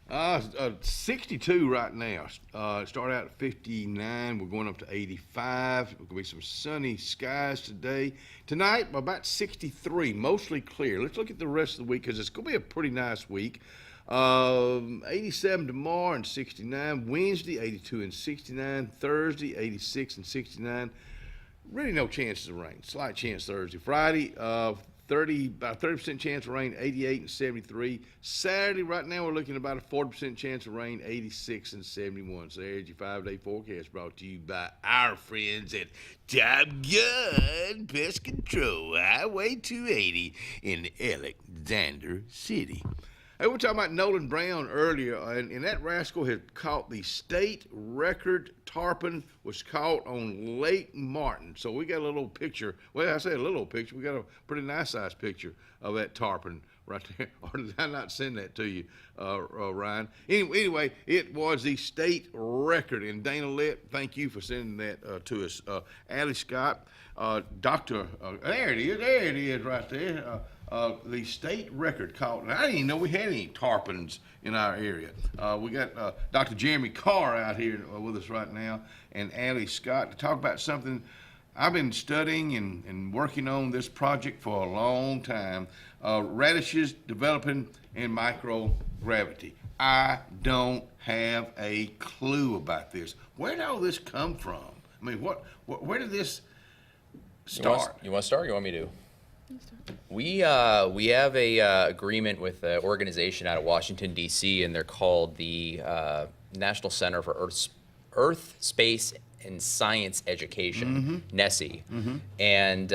Uh, 62 right now. Start out at 59. We're going up to 85. There's going to be some sunny skies today. Tonight, about 63, mostly clear. Let's look at the rest of the week because it's going to be a pretty nice week. 87 tomorrow and 69. Wednesday, 82 and 69. Thursday, 86 and 69. Really no chances of rain. Slight chance Thursday. Friday, about 30% chance of rain, 88 and 73. Saturday, right now, we're looking at about a 40% chance of rain, 86 and 71. So there's your 5-day forecast brought to you by our friends at Top Gun Pest Control, Highway 280 in Alexander City. Hey, we're talking about Nolan Brown earlier, and that rascal had caught the state record tarpon, was caught on Lake Martin. So we got a little picture. Well, I say a little picture. We got a pretty nice size picture of that tarpon right there. Or did I not send that to you, Ryan? Anyway, it was the state record. And Dana Lett, thank you for sending that to us. Allie Scott, Dr. There it is right there. The state record caught, and I didn't even know we had any tarpons in our area. We got Dr. Jeremy Carr out here with us right now, and Allie Scott to talk about something I've been studying and working on this project for a long time. Radishes developing in microgravity. I don't have a clue about this. Where did all this come from? I mean, where did this start?
You want to start or you want me to?
We have a agreement with an organization out of Washington, D.C., and they're called the National Center for Earth, Space, and Science Education, NESE. And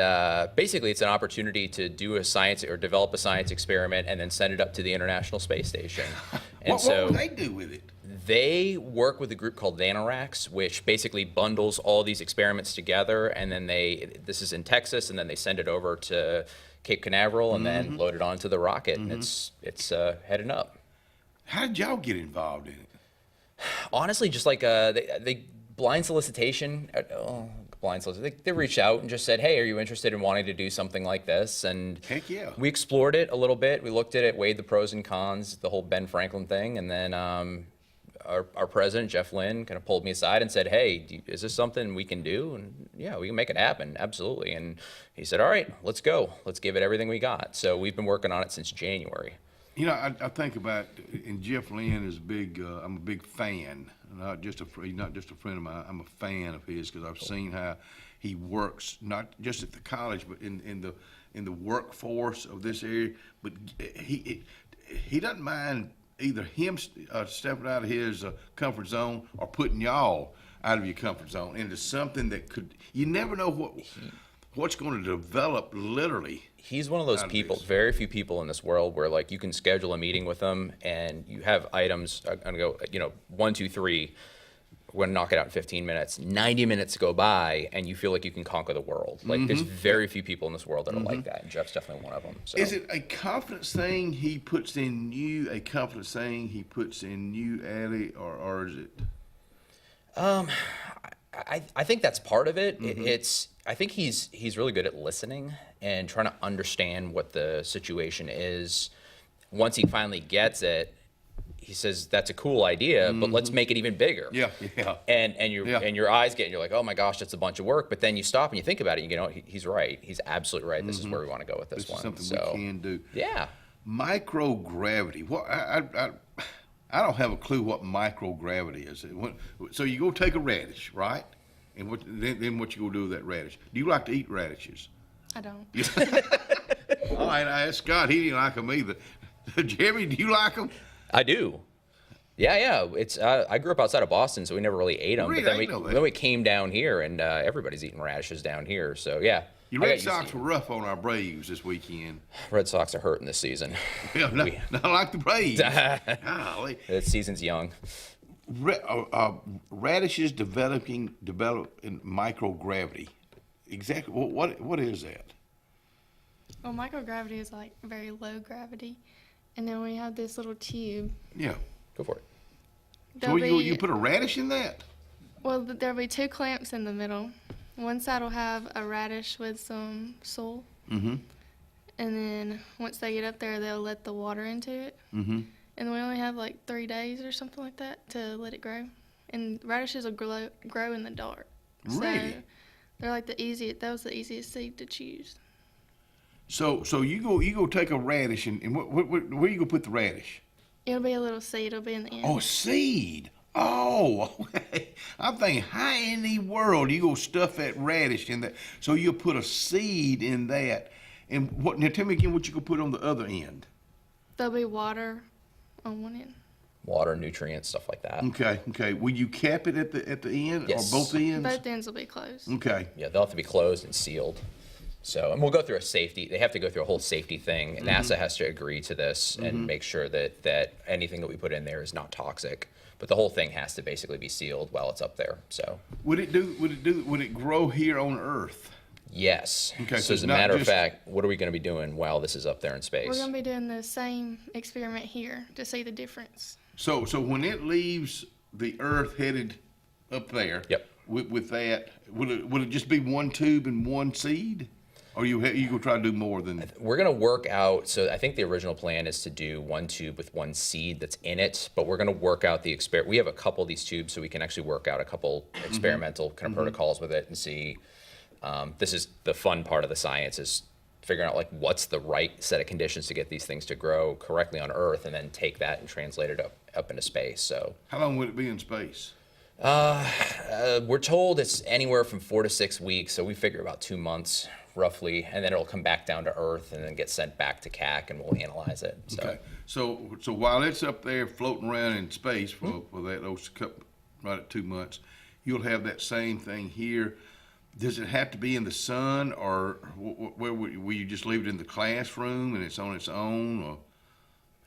basically it's an opportunity to do a science or develop a science experiment and then send it up to the International Space Station. And
What will they do with it?
They work with a group called NanoRacks, which basically bundles all these experiments together, and then this is in Texas, and then they send it over to Cape Canaveral and then load it onto the rocket, and it's heading up.
How did y'all get involved in it?
Honestly, just like they blind solicitation. They reached out and just said, "Hey, are you interested in wanting to do something like this?" And
heck yeah,
we explored it a little bit. We looked at it, weighed the pros and cons, the whole Ben Franklin thing, and then our president Jeff Lynn kind of pulled me aside and said, "Hey, is this something we can do?" And yeah, we can make it happen, absolutely. And he said, "All right, let's go. Let's give it everything we got." So we've been working on it since January.
You know, I think about, and Jeff Lynn is big. I'm a big fan. Not just a friend of mine. I'm a fan of his because I've seen how he works, not just at the college, but in the workforce of this area. But he doesn't mind either him stepping out of his comfort zone or putting y'all out of your comfort zone into something that could. You never know what's going to develop literally.
He's one of those people, very few people in this world where like you can schedule a meeting with him and you have items, I'm gonna go, 1, 2, 3, we're gonna knock it out in 15 minutes. 90 minutes go by and you feel like you can conquer the world. Like there's very few people in this world that are like that, and Jeff's definitely one of them. So.
Is it a confidence thing he puts in you, a confidence thing he puts in you, Allie, or is it?
I think that's part of it. I think he's really good at listening and trying to understand what the situation is. Once he finally gets it, he says, "That's a cool idea, but let's make it even bigger."
Yeah.
And your eyes get, you're like, "Oh my gosh, that's a bunch of work." But then you stop and you think about it. He's right. He's absolutely right. This is where we want to go with this one.
This is something we can do.
Yeah.
Microgravity. What I don't have a clue what microgravity is. So you go take a radish, right? And then what you gonna do with that radish? Do you like to eat radishes?
I don't.
All right, I asked Scott. He didn't like them either. Jeremy, do you like them?
I do. Yeah. It's I grew up outside of Boston, so we never really ate them.
Really?
But then we came down here, and everybody's eating radishes down here. So yeah.
Your Red Sox were rough on our Braves this weekend.
Red Sox are hurting this season.
Yeah, not like the Braves. Golly.
This season's young.
Radishes develop in microgravity. Exactly. What is that?
Well, microgravity is like very low gravity, and then we have this little tube.
Yeah.
Go for it.
So you put a radish in that?
Well, there'll be 2 clamps in the middle. One side will have a radish with some soil. And then once they get up there, they'll let the water into it. And we only have like 3 days or something like that to let it grow. And radishes will grow in the dark.
Really?
So they're like that was the easiest seed to choose.
So you go take a radish and where you go put the radish?
It'll be a little seed. It'll be in the end.
Oh, seed. Oh, I'm thinking, how in the world you go stuff that radish in that? So you'll put a seed in that, and now tell me again what you can put on the other end.
There'll be water on one end.
Water, nutrients, stuff like that.
Okay. Will you cap it at the end,
yes.
or both ends?
Both ends will be closed.
Okay.
Yeah, they'll have to be closed and sealed. So, and we'll go through a safety. They have to go through a whole safety thing. NASA has to agree to this and make sure that anything that we put in there is not toxic. But the whole thing has to basically be sealed while it's up there. So.
Would it grow here on Earth?
Yes.
Okay.
So as a matter of fact, what are we going to be doing while this is up there in space?
We're going to be doing the same experiment here to see the difference.
So when it leaves the Earth headed up there, with that, will it just be one tube and one seed? Or you gonna try to do more than that?
We're gonna work out. So I think the original plan is to do one tube with one seed that's in it. But we're gonna work out the experiment. We have a couple of these tubes, so we can actually work out a couple experimental kind of protocols with it and see. This is the fun part of the science, is figuring out like what's the right set of conditions to get these things to grow correctly on Earth, and then take that and translate it up into space. So
how long would it be in space?
We're told it's anywhere from 4 to 6 weeks, so we figure about 2 months roughly, and then it'll come back down to earth and then get sent back to CAC, and we'll analyze it. So.
Okay, so while it's up there floating around in space for those couple, right at 2 months, you'll have that same thing here. Does it have to be in the sun, or where will you just leave it in the classroom and it's on its own? Or?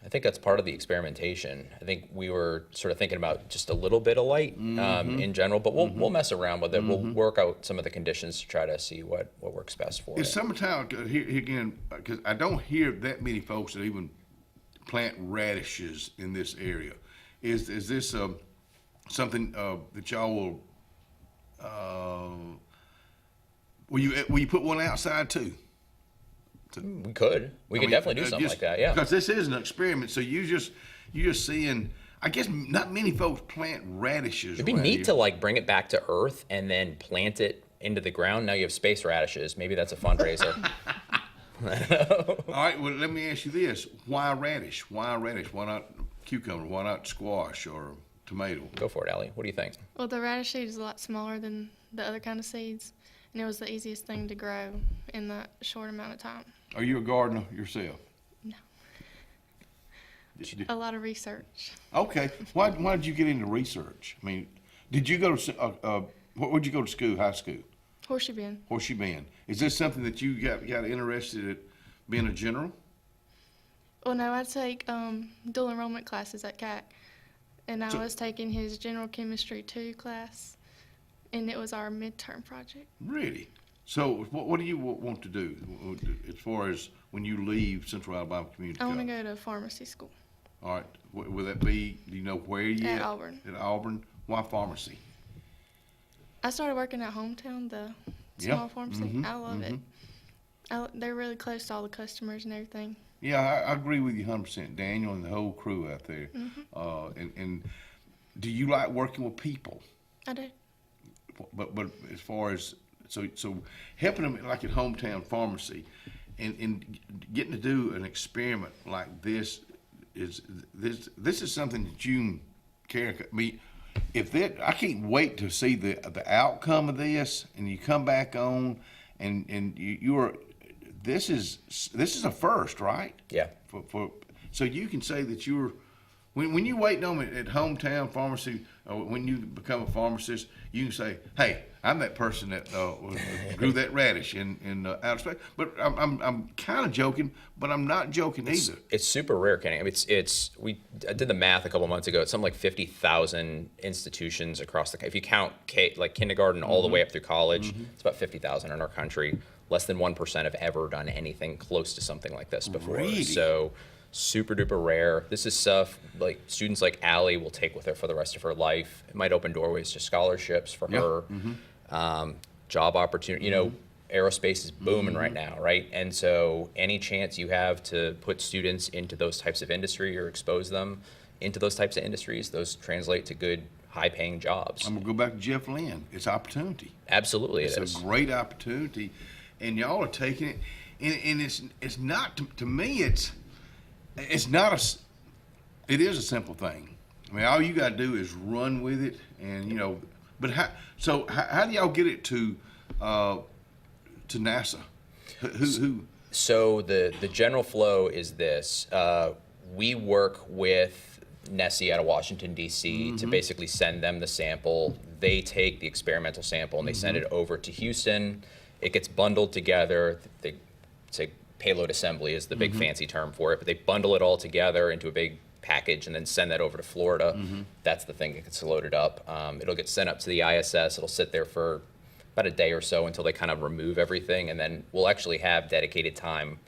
I think that's part of the experimentation. I think we were sort of thinking about just a little bit of light in general, but we'll mess around with it. We'll work out some of the conditions to try to see what works best for
It's
it.
summertime here again, because I don't hear that many folks that even plant radishes in this area. Is this something that y'all will? Will you put one outside too?
We could. We could definitely do something like that. Yeah.
Because this is an experiment, so you're just seeing. I guess not many folks plant radishes.
It'd be neat to like bring it back to earth and then plant it into the ground. Now you have space radishes. Maybe that's a fundraiser.
All right. Well, let me ask you this: why radish? Why radish? Why not cucumber? Why not squash or tomato?
Go for it, Allie. What do you think?
Well, the radish seed is a lot smaller than the other kind of seeds, and it was the easiest thing to grow in that short amount of time.
Are you a gardener yourself?
No. A lot of research.
Okay. Why did you get into research? I mean, did you go to where'd you go to school? High school?
Horseshoe Bend.
Horseshoe Bend. Is this something that you got interested in being a general?
Well, no, I take dual enrollment classes at CAC, and I was taking his General Chemistry 2 class, and it was our midterm project.
Really? So what do you want to do as far as when you leave Central Alabama Community
I
College?
want to go to pharmacy school.
All right. Will that be, do you know where you
At Auburn.
At Auburn? Why pharmacy?
I started working at Hometown, the small pharmacy. I love it. They're really close to all the customers and everything.
Yeah, I agree with you 100%, Daniel and the whole crew out there. And do you like working with people?
I do.
But as far as so helping them like at Hometown Pharmacy, and getting to do an experiment like this is something that you care. I mean, I can't wait to see the outcome of this, and you come back on, and you're. This is a first, right?
Yeah.
So you can say that you're when you wait on it at Hometown Pharmacy, or when you become a pharmacist, you can say, "Hey, I'm that person that grew that radish in outer space." But I'm kind of joking, but I'm not joking either.
It's super rare, Kenny. I mean, I did the math a couple months ago. It's something like 50,000 institutions across the. If you count like kindergarten all the way up through college, it's about 50,000 in our country. Less than 1% have ever done anything close to something like this before.
Really?
So super duper rare. This is stuff like students like Allie will take with her for the rest of her life. It might open doorways to scholarships for her, job opportunity. You know, aerospace is booming right now, right? And so any chance you have to put students into those types of industry or expose them into those types of industries, those translate to good, high-paying jobs.
I'm gonna go back to Jeff Lynn. It's opportunity.
Absolutely,
it's a great opportunity, and y'all are taking it. And it's not to me. It's not it is a simple thing. I mean, all you got to do is run with it, and you know. But how do y'all get it to NASA? Who?
So the general flow is this: we work with Nessie out of Washington D.C. to basically send them the sample. They take the experimental sample and they send it over to Houston. It gets bundled together. They say payload assembly is the big fancy term for it, but they bundle it all together into a big package and then send that over to Florida. That's the thing that gets loaded up. It'll get sent up to the ISS. It'll sit there for about a day or so until they kind of remove everything, and then we'll actually have dedicated time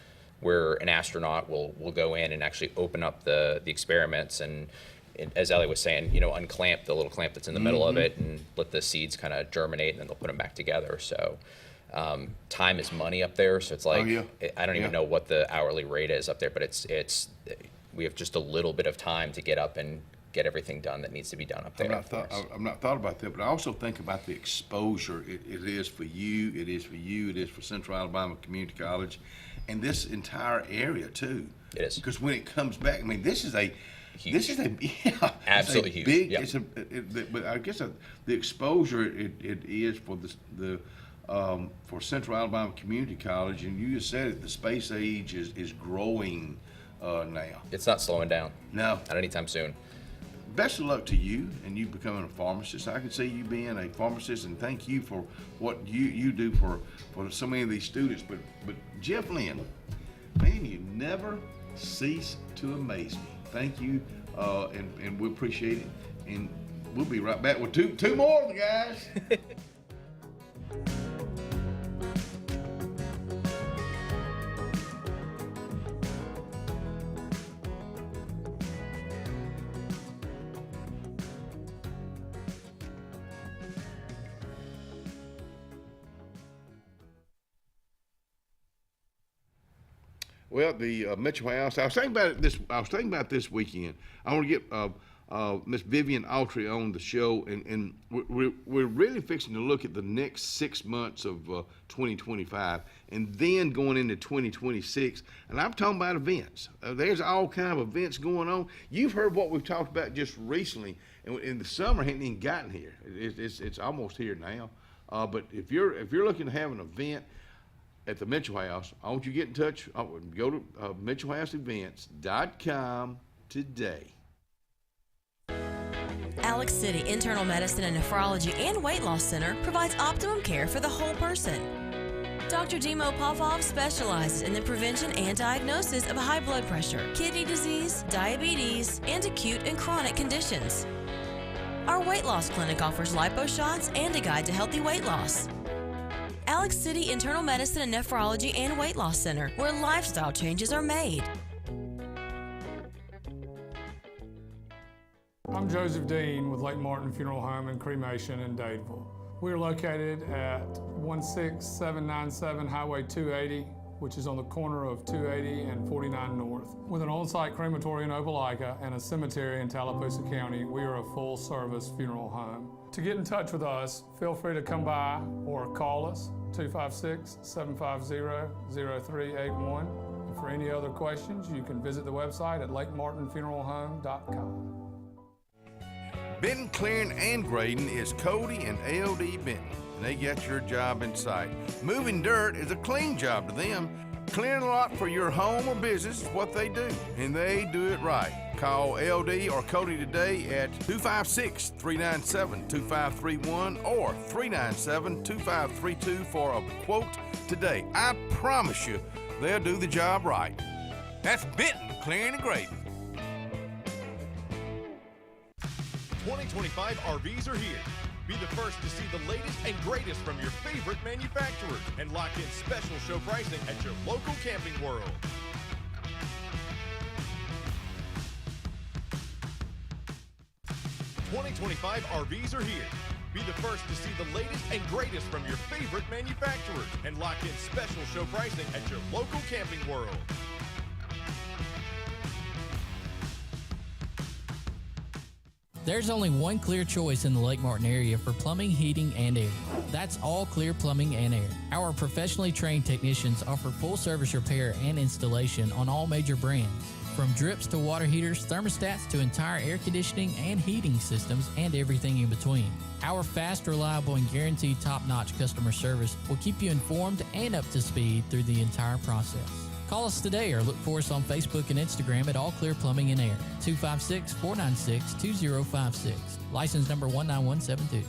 where an astronaut will go in and actually open up the experiments and as Ellie was saying, you know, unclamp the little clamp that's in the middle of it and let the seeds kind of germinate, and then they'll put them back together. So time is money up there. So it's like, I don't even know what the hourly rate is up there, but it's we have just a little bit of time to get up and get everything done that needs to be done up there.
I've not thought about that, but I also think about the exposure it is for you, it is for Central Alabama Community College, and this entire area too.
It is.
Because when it comes back, I mean, this is a
absolutely
huge.
Yep.
But I guess the exposure it is for the for Central Alabama Community College, and you just said it, the space age is growing now.
It's not slowing down.
No.
Not anytime soon.
Best of luck to you and you becoming a pharmacist. I can see you being a pharmacist, and thank you for what you do for so many of these students. But Jeff Lynn, man, you never cease to amaze me. Thank you, and we appreciate it. And we'll be right back with two more of the guys. Well, the Mitchell House. I was thinking about this weekend. I want to get Miss Vivian Autry on the show, and we're really fixing to look at the next 6 months of 2025, and then going into 2026. And I'm talking about events. There's all kind of events going on. You've heard what we've talked about just recently, and in the summer hadn't even gotten here. It's almost here now. But if you're looking to have an event at the Mitchell House, I want you to get in touch. Go to MitchellHouseEvents.com today.
Alex City Internal Medicine and Nephrology and Weight Loss Center provides optimum care for the whole person. Dr. Dimo Popov specializes in the prevention and diagnosis of high blood pressure, kidney disease, diabetes, and acute and chronic conditions. Our weight loss clinic offers lipo shots and a guide to healthy weight loss. Alex City Internal Medicine and Nephrology and Weight Loss Center, where lifestyle changes are made.
I'm Joseph Dean with Lake Martin Funeral Home and Cremation in Dadeville. We are located at 16797 Highway 280, which is on the corner of 280 and 49 North. With an on-site crematory in Opelika and a cemetery in Tallapoosa County, we are a full-service funeral home. To get in touch with us, feel free to come by or call us, 256-750-0381. And for any other questions, you can visit the website at lakemartinfuneralhome.com.
Benton, clearing, and grading is Cody and LD Benton, and they got your job in sight. Moving dirt is a clean job to them. Clearing a lot for your home or business is what they do, and they do it right. Call LD or Cody today at 256-397-2531 or 397-2532 for a quote today. I promise you, they'll do the job right. That's Benton Clearing and Grading.
2025 RVs are here. Be the first to see the latest and greatest from your favorite manufacturers and lock in special show pricing at your local Camping World. '25 RVs are here. Be the first to see the latest and greatest from your favorite manufacturers and lock in special show pricing at your local Camping World.
There's only one clear choice in the Lake Martin area for plumbing, heating, and air. That's All Clear Plumbing and Air. Our professionally trained technicians offer full service repair and installation on all major brands. From drips to water heaters, thermostats to entire air conditioning and heating systems, and everything in between. Our fast, reliable, and guaranteed top-notch customer service will keep you informed and up to speed through the entire process. Call us today or look for us on Facebook and Instagram at All Clear Plumbing and Air, 256-496-2056. License number 19172.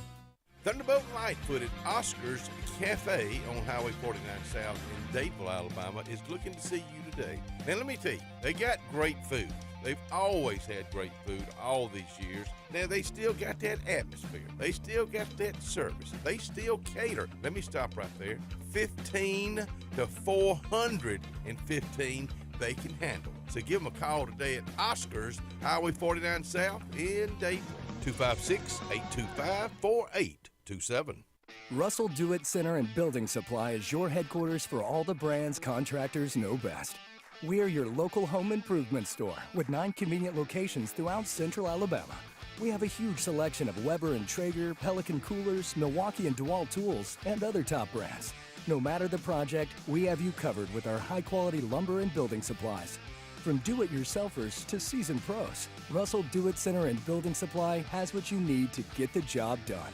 Thunderbolt Lightfoot at Oscar's Cafe on Highway 49 South in Dadeville, Alabama is looking to see you today. Now let me tell you, they got great food. They've always had great food all these years. Now they still got that atmosphere. They still got that service. They still cater. Let me stop right there. 15 to 415 they can handle. So give them a call today at Oscar's, Highway 49 South in Dadeville. 256-825-4827.
Russell Do-It Center and Building Supply is your headquarters for all the brands contractors know best. We are your local home improvement store with 9 convenient locations throughout Central Alabama. We have a huge selection of Weber and Traeger, Pelican coolers, Milwaukee and DeWalt tools, and other top brands. No matter the project, we have you covered with our high-quality lumber and building supplies. From do-it-yourselfers to seasoned pros, Russell Do-It Center and Building Supply has what you need to get the job done.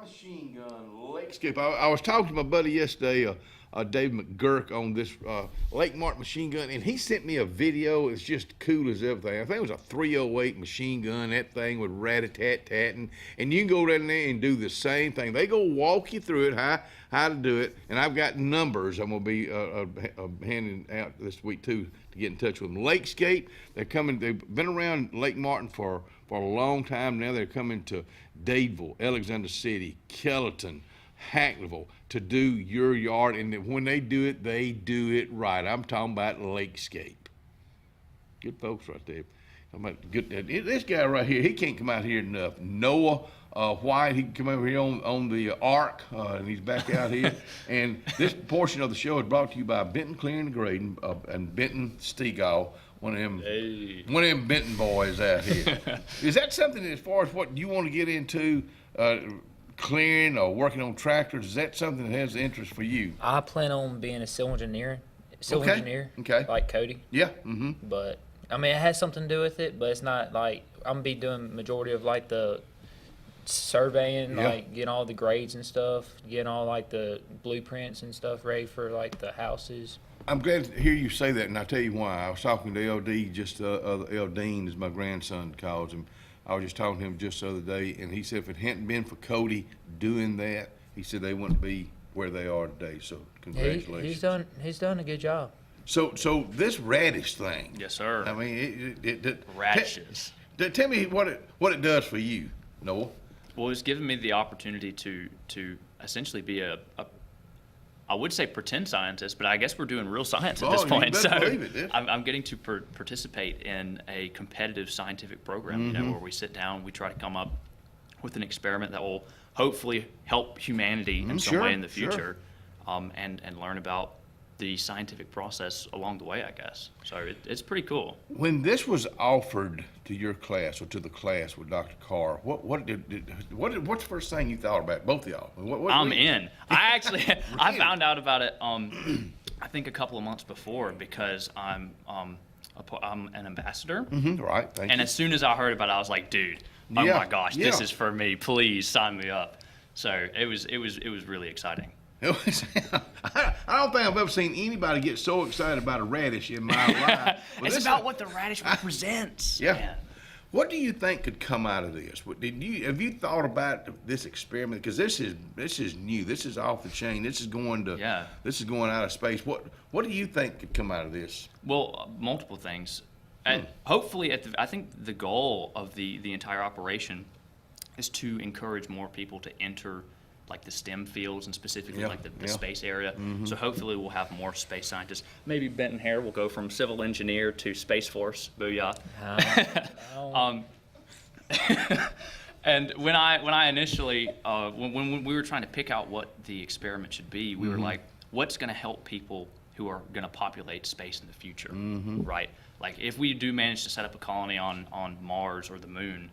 Machine gun, Lake Skip. I was talking to my buddy yesterday, Dave McGurk, on this Lake Martin machine gun, and he sent me a video. It's just cool as everything. I think it was a 308 machine gun. That thing with rat-a-tat-tatting, and you can go down there and do the same thing. They go walk you through it, how to do it, and I've got numbers I'm going to be handing out this week too to get in touch with them. Lakescape, they're coming. They've been around Lake Martin for a long time now. They're coming to Dadeville, Alexander City, Kellyton, Hackneyville to do your yard, and when they do it right. I'm talking about Lakescape. Good folks right there. I'm about good. This guy right here, he can't come out here enough. Noah White, he can come over here on the Ark, and he's back out here. And this portion of the show is brought to you by Benton Clearing and Grading and Benton Stegall. One of them Benton boys out here. Is that something as far as what you want to get into, clearing or working on tractors? Is that something that has interest for you?
I plan on being a civil engineer,
Okay.
like Cody.
Yeah. Mm-hmm.
But I mean, it has something to do with it, but it's not like I'm gonna be doing majority of like the surveying, like getting all the grades and stuff, getting all like the blueprints and stuff ready for like the houses.
I'm glad to hear you say that, and I'll tell you why. I was talking to LD, Dean, as my grandson calls him. I was just talking to him just the other day, and he said if it hadn't been for Cody doing that, he said they wouldn't be where they are today. So congratulations.
He's done a good job.
So this radish thing.
Yes, sir.
I mean,
radishes.
Tell me what it does for you, Noah.
Well, it's given me the opportunity to essentially be I would say pretend scientist, but I guess we're doing real science at this point. So I'm getting to participate in a competitive scientific program, where we sit down, we try to come up with an experiment that will hopefully help humanity in some way in the future, and learn about the scientific process along the way, I guess. So it's pretty cool.
When this was offered to your class or to the class with Dr. Carr, what's the first thing you thought about, both of y'all?
I'm in. I actually I found out about it I think a couple of months before, because I'm an ambassador.
Mm-hmm. Right. Thank you.
And as soon as I heard about it, I was like, dude, oh my gosh, this is for me. Please sign me up. So it was really exciting.
I don't think I've ever seen anybody get so excited about a radish in my life.
It's about what the radish represents.
Yeah.
Man.
What do you think could come out of this? Have you thought about this experiment? Because this is new. This is off the chain. This is going out of space. What do you think could come out of this?
Well, multiple things. Hopefully, I think the goal of the entire operation is to encourage more people to enter like the STEM fields, and specifically like the space area. Mm-hmm. So hopefully we'll have more space scientists. Maybe Benton Hare will go from civil engineer to Space Force. Booyah. And when I initially, when we were trying to pick out what the experiment should be, we were like, what's going to help people who are going to populate space in the future, right? Like if we do manage to set up a colony on Mars or the moon,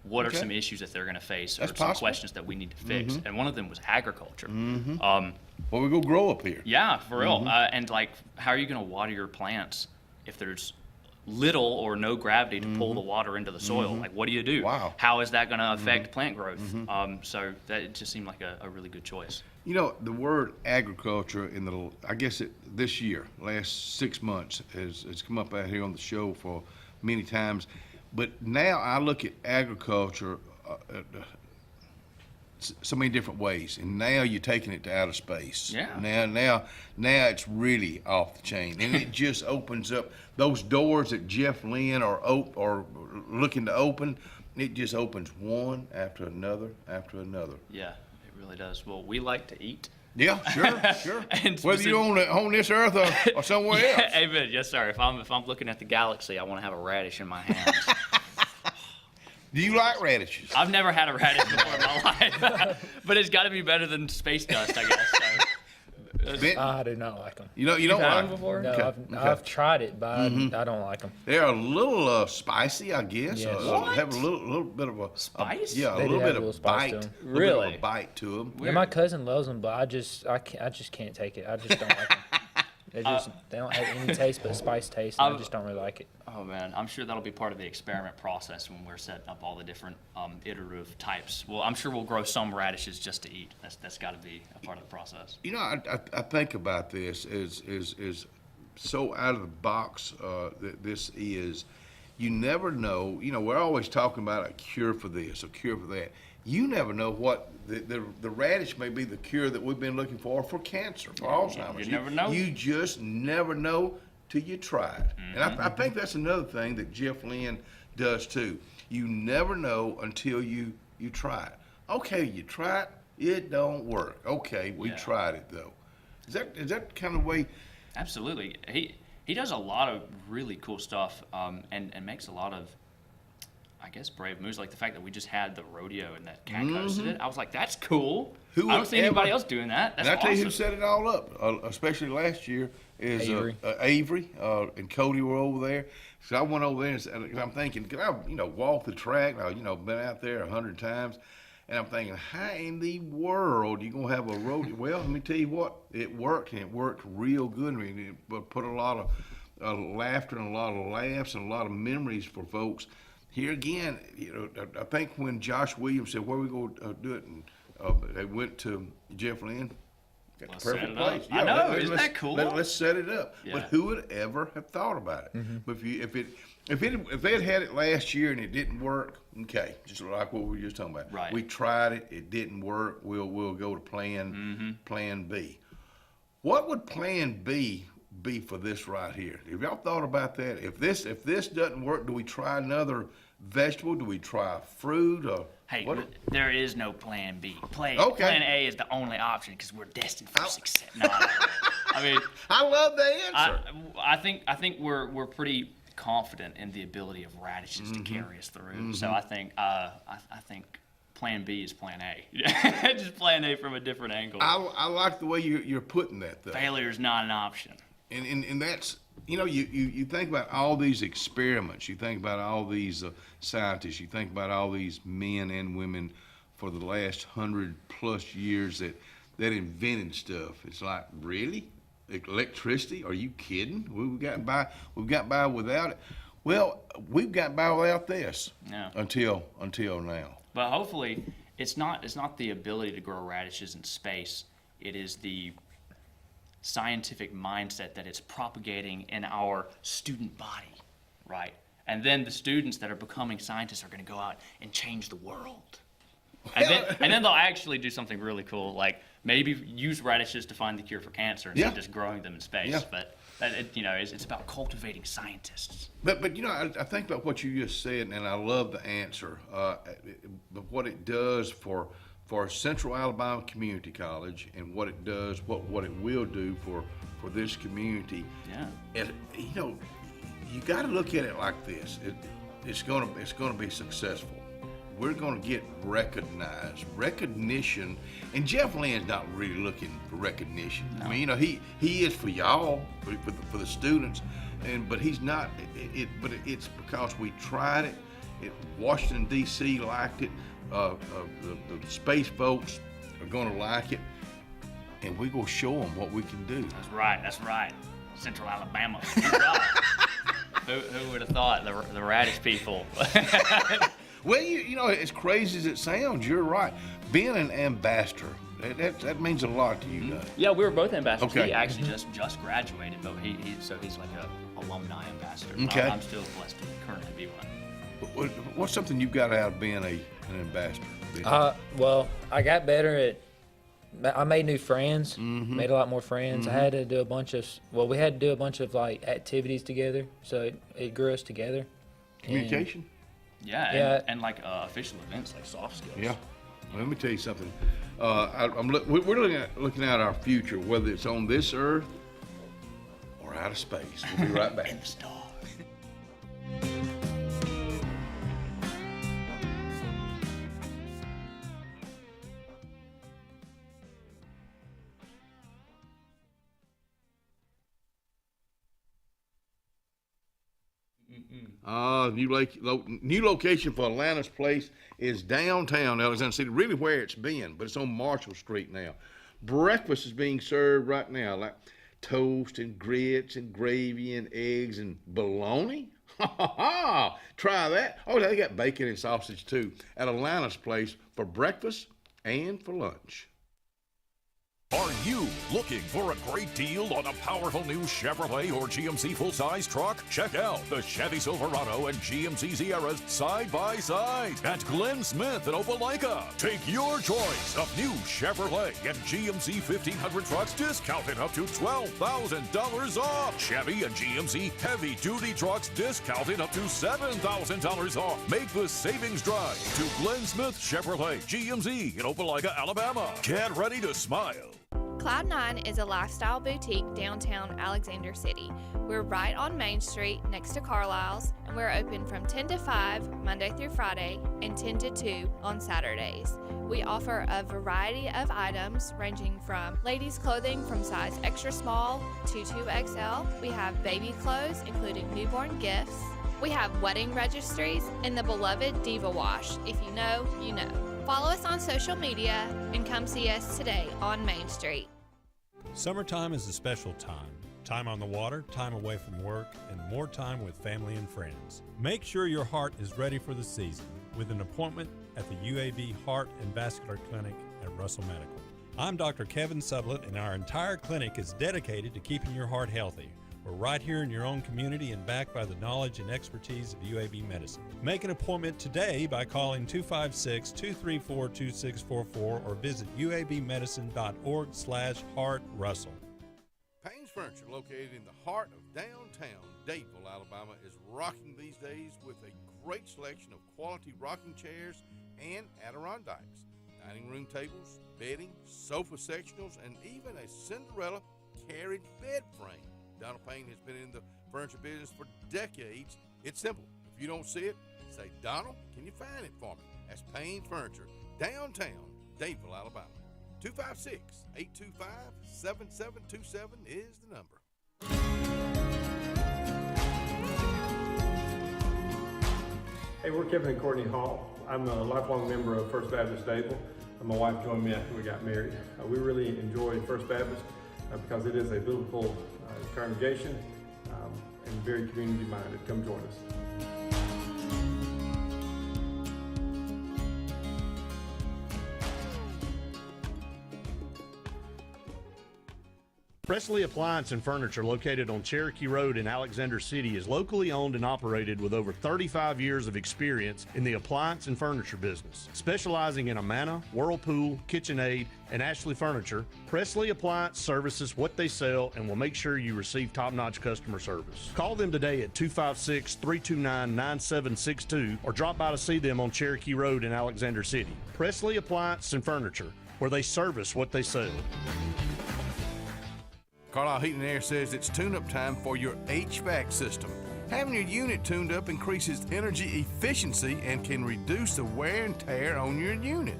what are some issues that they're going to face, or some questions that we need to fix? And one of them was agriculture.
Well, we go grow up here.
Yeah, for real. And like, how are you going to water your plants if there's little or no gravity to pull the water into the soil? Like, what do you do?
Wow.
How is that going to affect plant growth? So that it just seemed like a really good choice.
You know, the word agriculture this year, last 6 months, has come up out here on the show for many times. But now I look at agriculture so many different ways, and now you're taking it to outer space.
Yeah.
Now it's really off the chain, and it just opens up those doors that Jeff Lynn are looking to open. It just opens one after another after another.
Yeah, it really does. Well, we like to eat.
Yeah, sure. Whether you're on this earth or somewhere else.
Amen. Yes, sir. If I'm looking at the galaxy, I want to have a radish in my hands.
Do you like radishes?
I've never had a radish before in my life, but it's got to be better than space dust, I guess. So.
I do not like them.
You don't like them
before? No, I've tried it, but I don't like them.
They're a little spicy, I guess.
Yes.
Have a little bit of a
spice.
A little bit of bite.
Really?
A bit of a bite to them.
Yeah, my cousin loves them, but I just can't take it. I just don't like them. They don't have any taste but spice taste. And I just don't really like it.
Oh man, I'm sure that'll be part of the experiment process when we're setting up all the different iterative types. Well, I'm sure we'll grow some radishes just to eat. That's got to be a part of the process.
You know, I think about this is so out of the box that this is. You never know. You know, we're always talking about a cure for this, a cure for that. You never know what the radish may be the cure that we've been looking for cancer, for Alzheimer's.
You never know.
You just never know till you try it. And I think that's another thing that Jeff Lynn does too. You never know until you try it. Okay, you try it, it don't work. Okay, we tried it though. Is that kind of way?
Absolutely. He does a lot of really cool stuff and makes a lot of, I guess, brave moves. Like the fact that we just had the rodeo and that cat hosted it. I was like, that's cool. I don't see anybody else doing that. That's
and I tell
awesome.
you who set it all up, especially last year, is Avery and Cody were over there. So I went over there and I'm thinking, can I, walk the track? I've, been out there 100 times. And I'm thinking, how in the world you gonna have a rodeo? Well, let me tell you what, it worked, and it worked real good. I mean, it put a lot of laughter and a lot of laughs and a lot of memories for folks. Here again, I think when Josh Williams said, "Where we gonna do it?" and they went to Jeff Lynn.
Let's
Perfect
set it
place.
up. I know, isn't that cool?
Let's set it up.
Yeah.
But who would ever have thought about it? But if they had it last year and it didn't work, okay, just like what we were just talking about.
Right.
We tried it, it didn't work. We'll go to plan B. What would plan B be for this right here? Have y'all thought about that? If this doesn't work, do we try another vegetable? Do we try fruit? Or
Hey, there is no plan B. Plan A is the only option because we're destined for success. No, I mean,
I love the answer.
I think we're pretty confident in the ability of radishes to carry us through. So I think plan B is plan A. Just plan A from a different angle.
I like the way you're putting that though.
Failure is not an option.
And that's, you think about all these experiments, you think about all these scientists, you think about all these men and women for the last 100+ years that invented stuff. It's like, really? Electricity? Are you kidding? We've gotten by without it. Well, we've gotten by without this until now.
But hopefully, it's not the ability to grow radishes in space. It is the scientific mindset that it's propagating in our student body, right? And then the students that are becoming scientists are going to go out and change the world. And then they'll actually do something really cool, like maybe use radishes to find the cure for cancer instead of just growing them in space. Yeah. But it's about cultivating scientists.
But I think about what you just said, and I love the answer. But what it does for Central Alabama Community College, and what it does, what it will do for this community.
Yeah.
And you got to look at it like this. It's gonna be successful. We're gonna get recognition, and Jeff Lynn's not really looking for recognition. No. I mean, he is for y'all, for the students, but he's not. But it's because we tried it. Washington D.C. liked it. The space folks are going to like it, and we're going to show them what we can do.
That's right. Central Alabama. Who would have thought the radish people?
Well, as crazy as it sounds, you're right. Being an ambassador, that means a lot to you, Doug.
Yeah, we were both ambassadors.
Okay.
He actually just graduated, but he's like a alumni ambassador.
Okay.
I'm still blessed to currently be one.
What's something you got out of being an ambassador?
Well, I got better I made new friends, made a lot more friends. I had to do we had to do a bunch of like activities together, so it grew us together.
Communication?
And like official events like soft skills.
Yeah. Well, let me tell you something. We're looking at our future, whether it's on this earth or out of space. We'll be right back.
In the stars.
New location for Atlanta's Place is downtown Alexander City, really where it's been, but it's on Marshall Street now. Breakfast is being served right now. toast and grits and gravy and eggs and bologna. Ha ha ha! Try that. Oh, they got bacon and sausage too at Atlanta's place for breakfast and for lunch.
Are you looking for a great deal on a powerful new Chevrolet or GMC full-size truck? Check out the Chevy Silverado and GMC Sierras side by side at Glenn Smith in Opelika. Take your choice of new Chevrolet and GMC 1500 trucks discounted up to $12,000 off. Chevy and GMC heavy-duty trucks discounted up to $7,000 off. Make the savings drive to Glenn Smith Chevrolet GMC in Opelika, Alabama. Get ready to smile.
Cloud9 is a lifestyle boutique downtown Alexander City. We're right on Main Street next to Carlisle's, and we're open from 10 to 5 Monday through Friday and 10 to 2 on Saturdays. We offer a variety of items ranging from ladies' clothing from size extra small to 2XL. We have baby clothes including newborn gifts. We have wedding registries and the beloved Diva Wash. If you know, you know. Follow us on social media and come see us today on Main Street.
Summertime is a special time. Time on the water, time away from work, and more time with family and friends. Make sure your heart is ready for the season with an appointment at the UAB Heart and Vascular Clinic at Russell Medical. I'm Dr. Kevin Sublett, and our entire clinic is dedicated to keeping your heart healthy. We're right here in your own community and backed by the knowledge and expertise of UAB Medicine. Make an appointment today by calling 256-234-2644 or visit uabmedicine.org/heartrussell.
Payne's Furniture, located in the heart of downtown Dadeville, Alabama, is rocking these days with a great selection of quality rocking chairs and Adirondacks, dining room tables, bedding, sofa sectionals, and even a Cinderella carriage bed frame. Donald Payne has been in the furniture business for decades. It's simple. If you don't see it, say, Donald, can you find it for me? That's Payne Furniture, downtown Dadeville, Alabama. 256-825-7727 is the number.
Hey, we're Kevin and Courtney Hall. I'm a lifelong member of First Baptist Dadeville. My wife joined me after we got married. We really enjoy First Baptist because it is a biblical congregation and very community-minded. Come join us.
Presley Appliance and Furniture, located on Cherokee Road in Alexander City, is locally owned and operated with over 35 years of experience in the appliance and furniture business. Specializing in Amana, Whirlpool, KitchenAid, and Ashley Furniture, Presley Appliance services what they sell and will make sure you receive top-notch customer service. Call them today at 256-329-9762 or drop by to see them on Cherokee Road in Alexander City. Presley Appliance and Furniture, where they service what they sell.
Carlisle Heating and Air says it's tune-up time for your HVAC system. Having your unit tuned up increases energy efficiency and can reduce the wear and tear on your unit.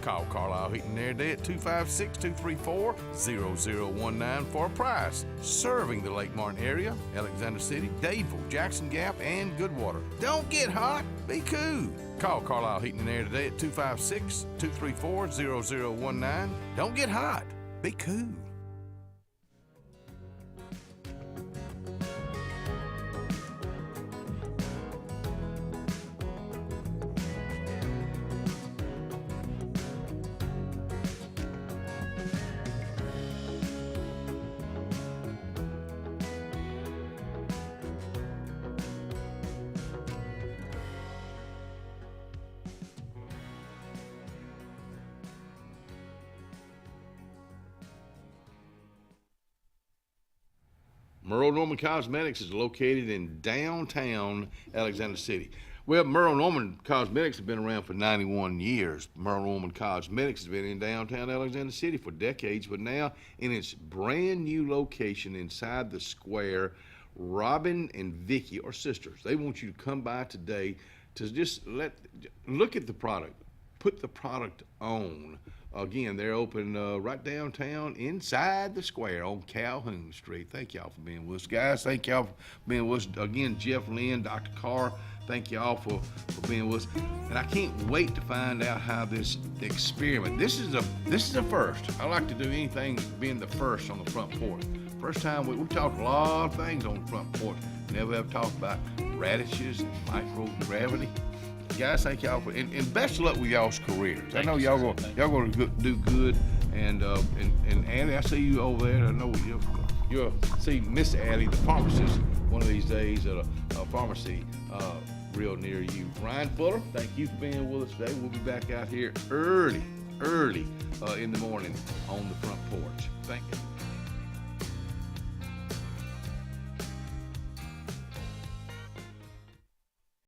Call Carlisle Heating and Air today at 256-234-0019 for a price. Serving the Lake Martin area, Alexander City, Dadeville, Jackson Gap, and Goodwater. Don't get hot, be cool. Call Carlisle Heating and Air today at 256-234-0019. Don't get hot, be cool. Merle Norman Cosmetics is located in downtown Alexander City. Well, Merle Norman Cosmetics has been around for 91 years. Merle Norman Cosmetics has been in downtown Alexander City for decades, but now in its brand new location inside the square, Robin and Vicky are sisters. They want you to come by today to just look at the product, put the product on.
again, they're open right downtown inside the square on Calhoun Street. Thank y'all for being with us, guys. Thank y'all for being with us. Again, Jeff Lynn, Dr. Carr, thank y'all for being with us. And I can't wait to find out how this experiment, this is a first. I like to do anything being the first on the front porch. First time we talked a lot of things on the front porch. Never have talked about radishes and microgravity. Guys, thank y'all for, and best of luck with y'all's careers. I know y'all gonna do good. And Addie, I see you over there. I know you'll see Miss Addie, the pharmacist, one of these days at a pharmacy real near you. Ryan Fuller, thank you for being with us today. We'll be back out here early in the morning on the front porch. Thank you.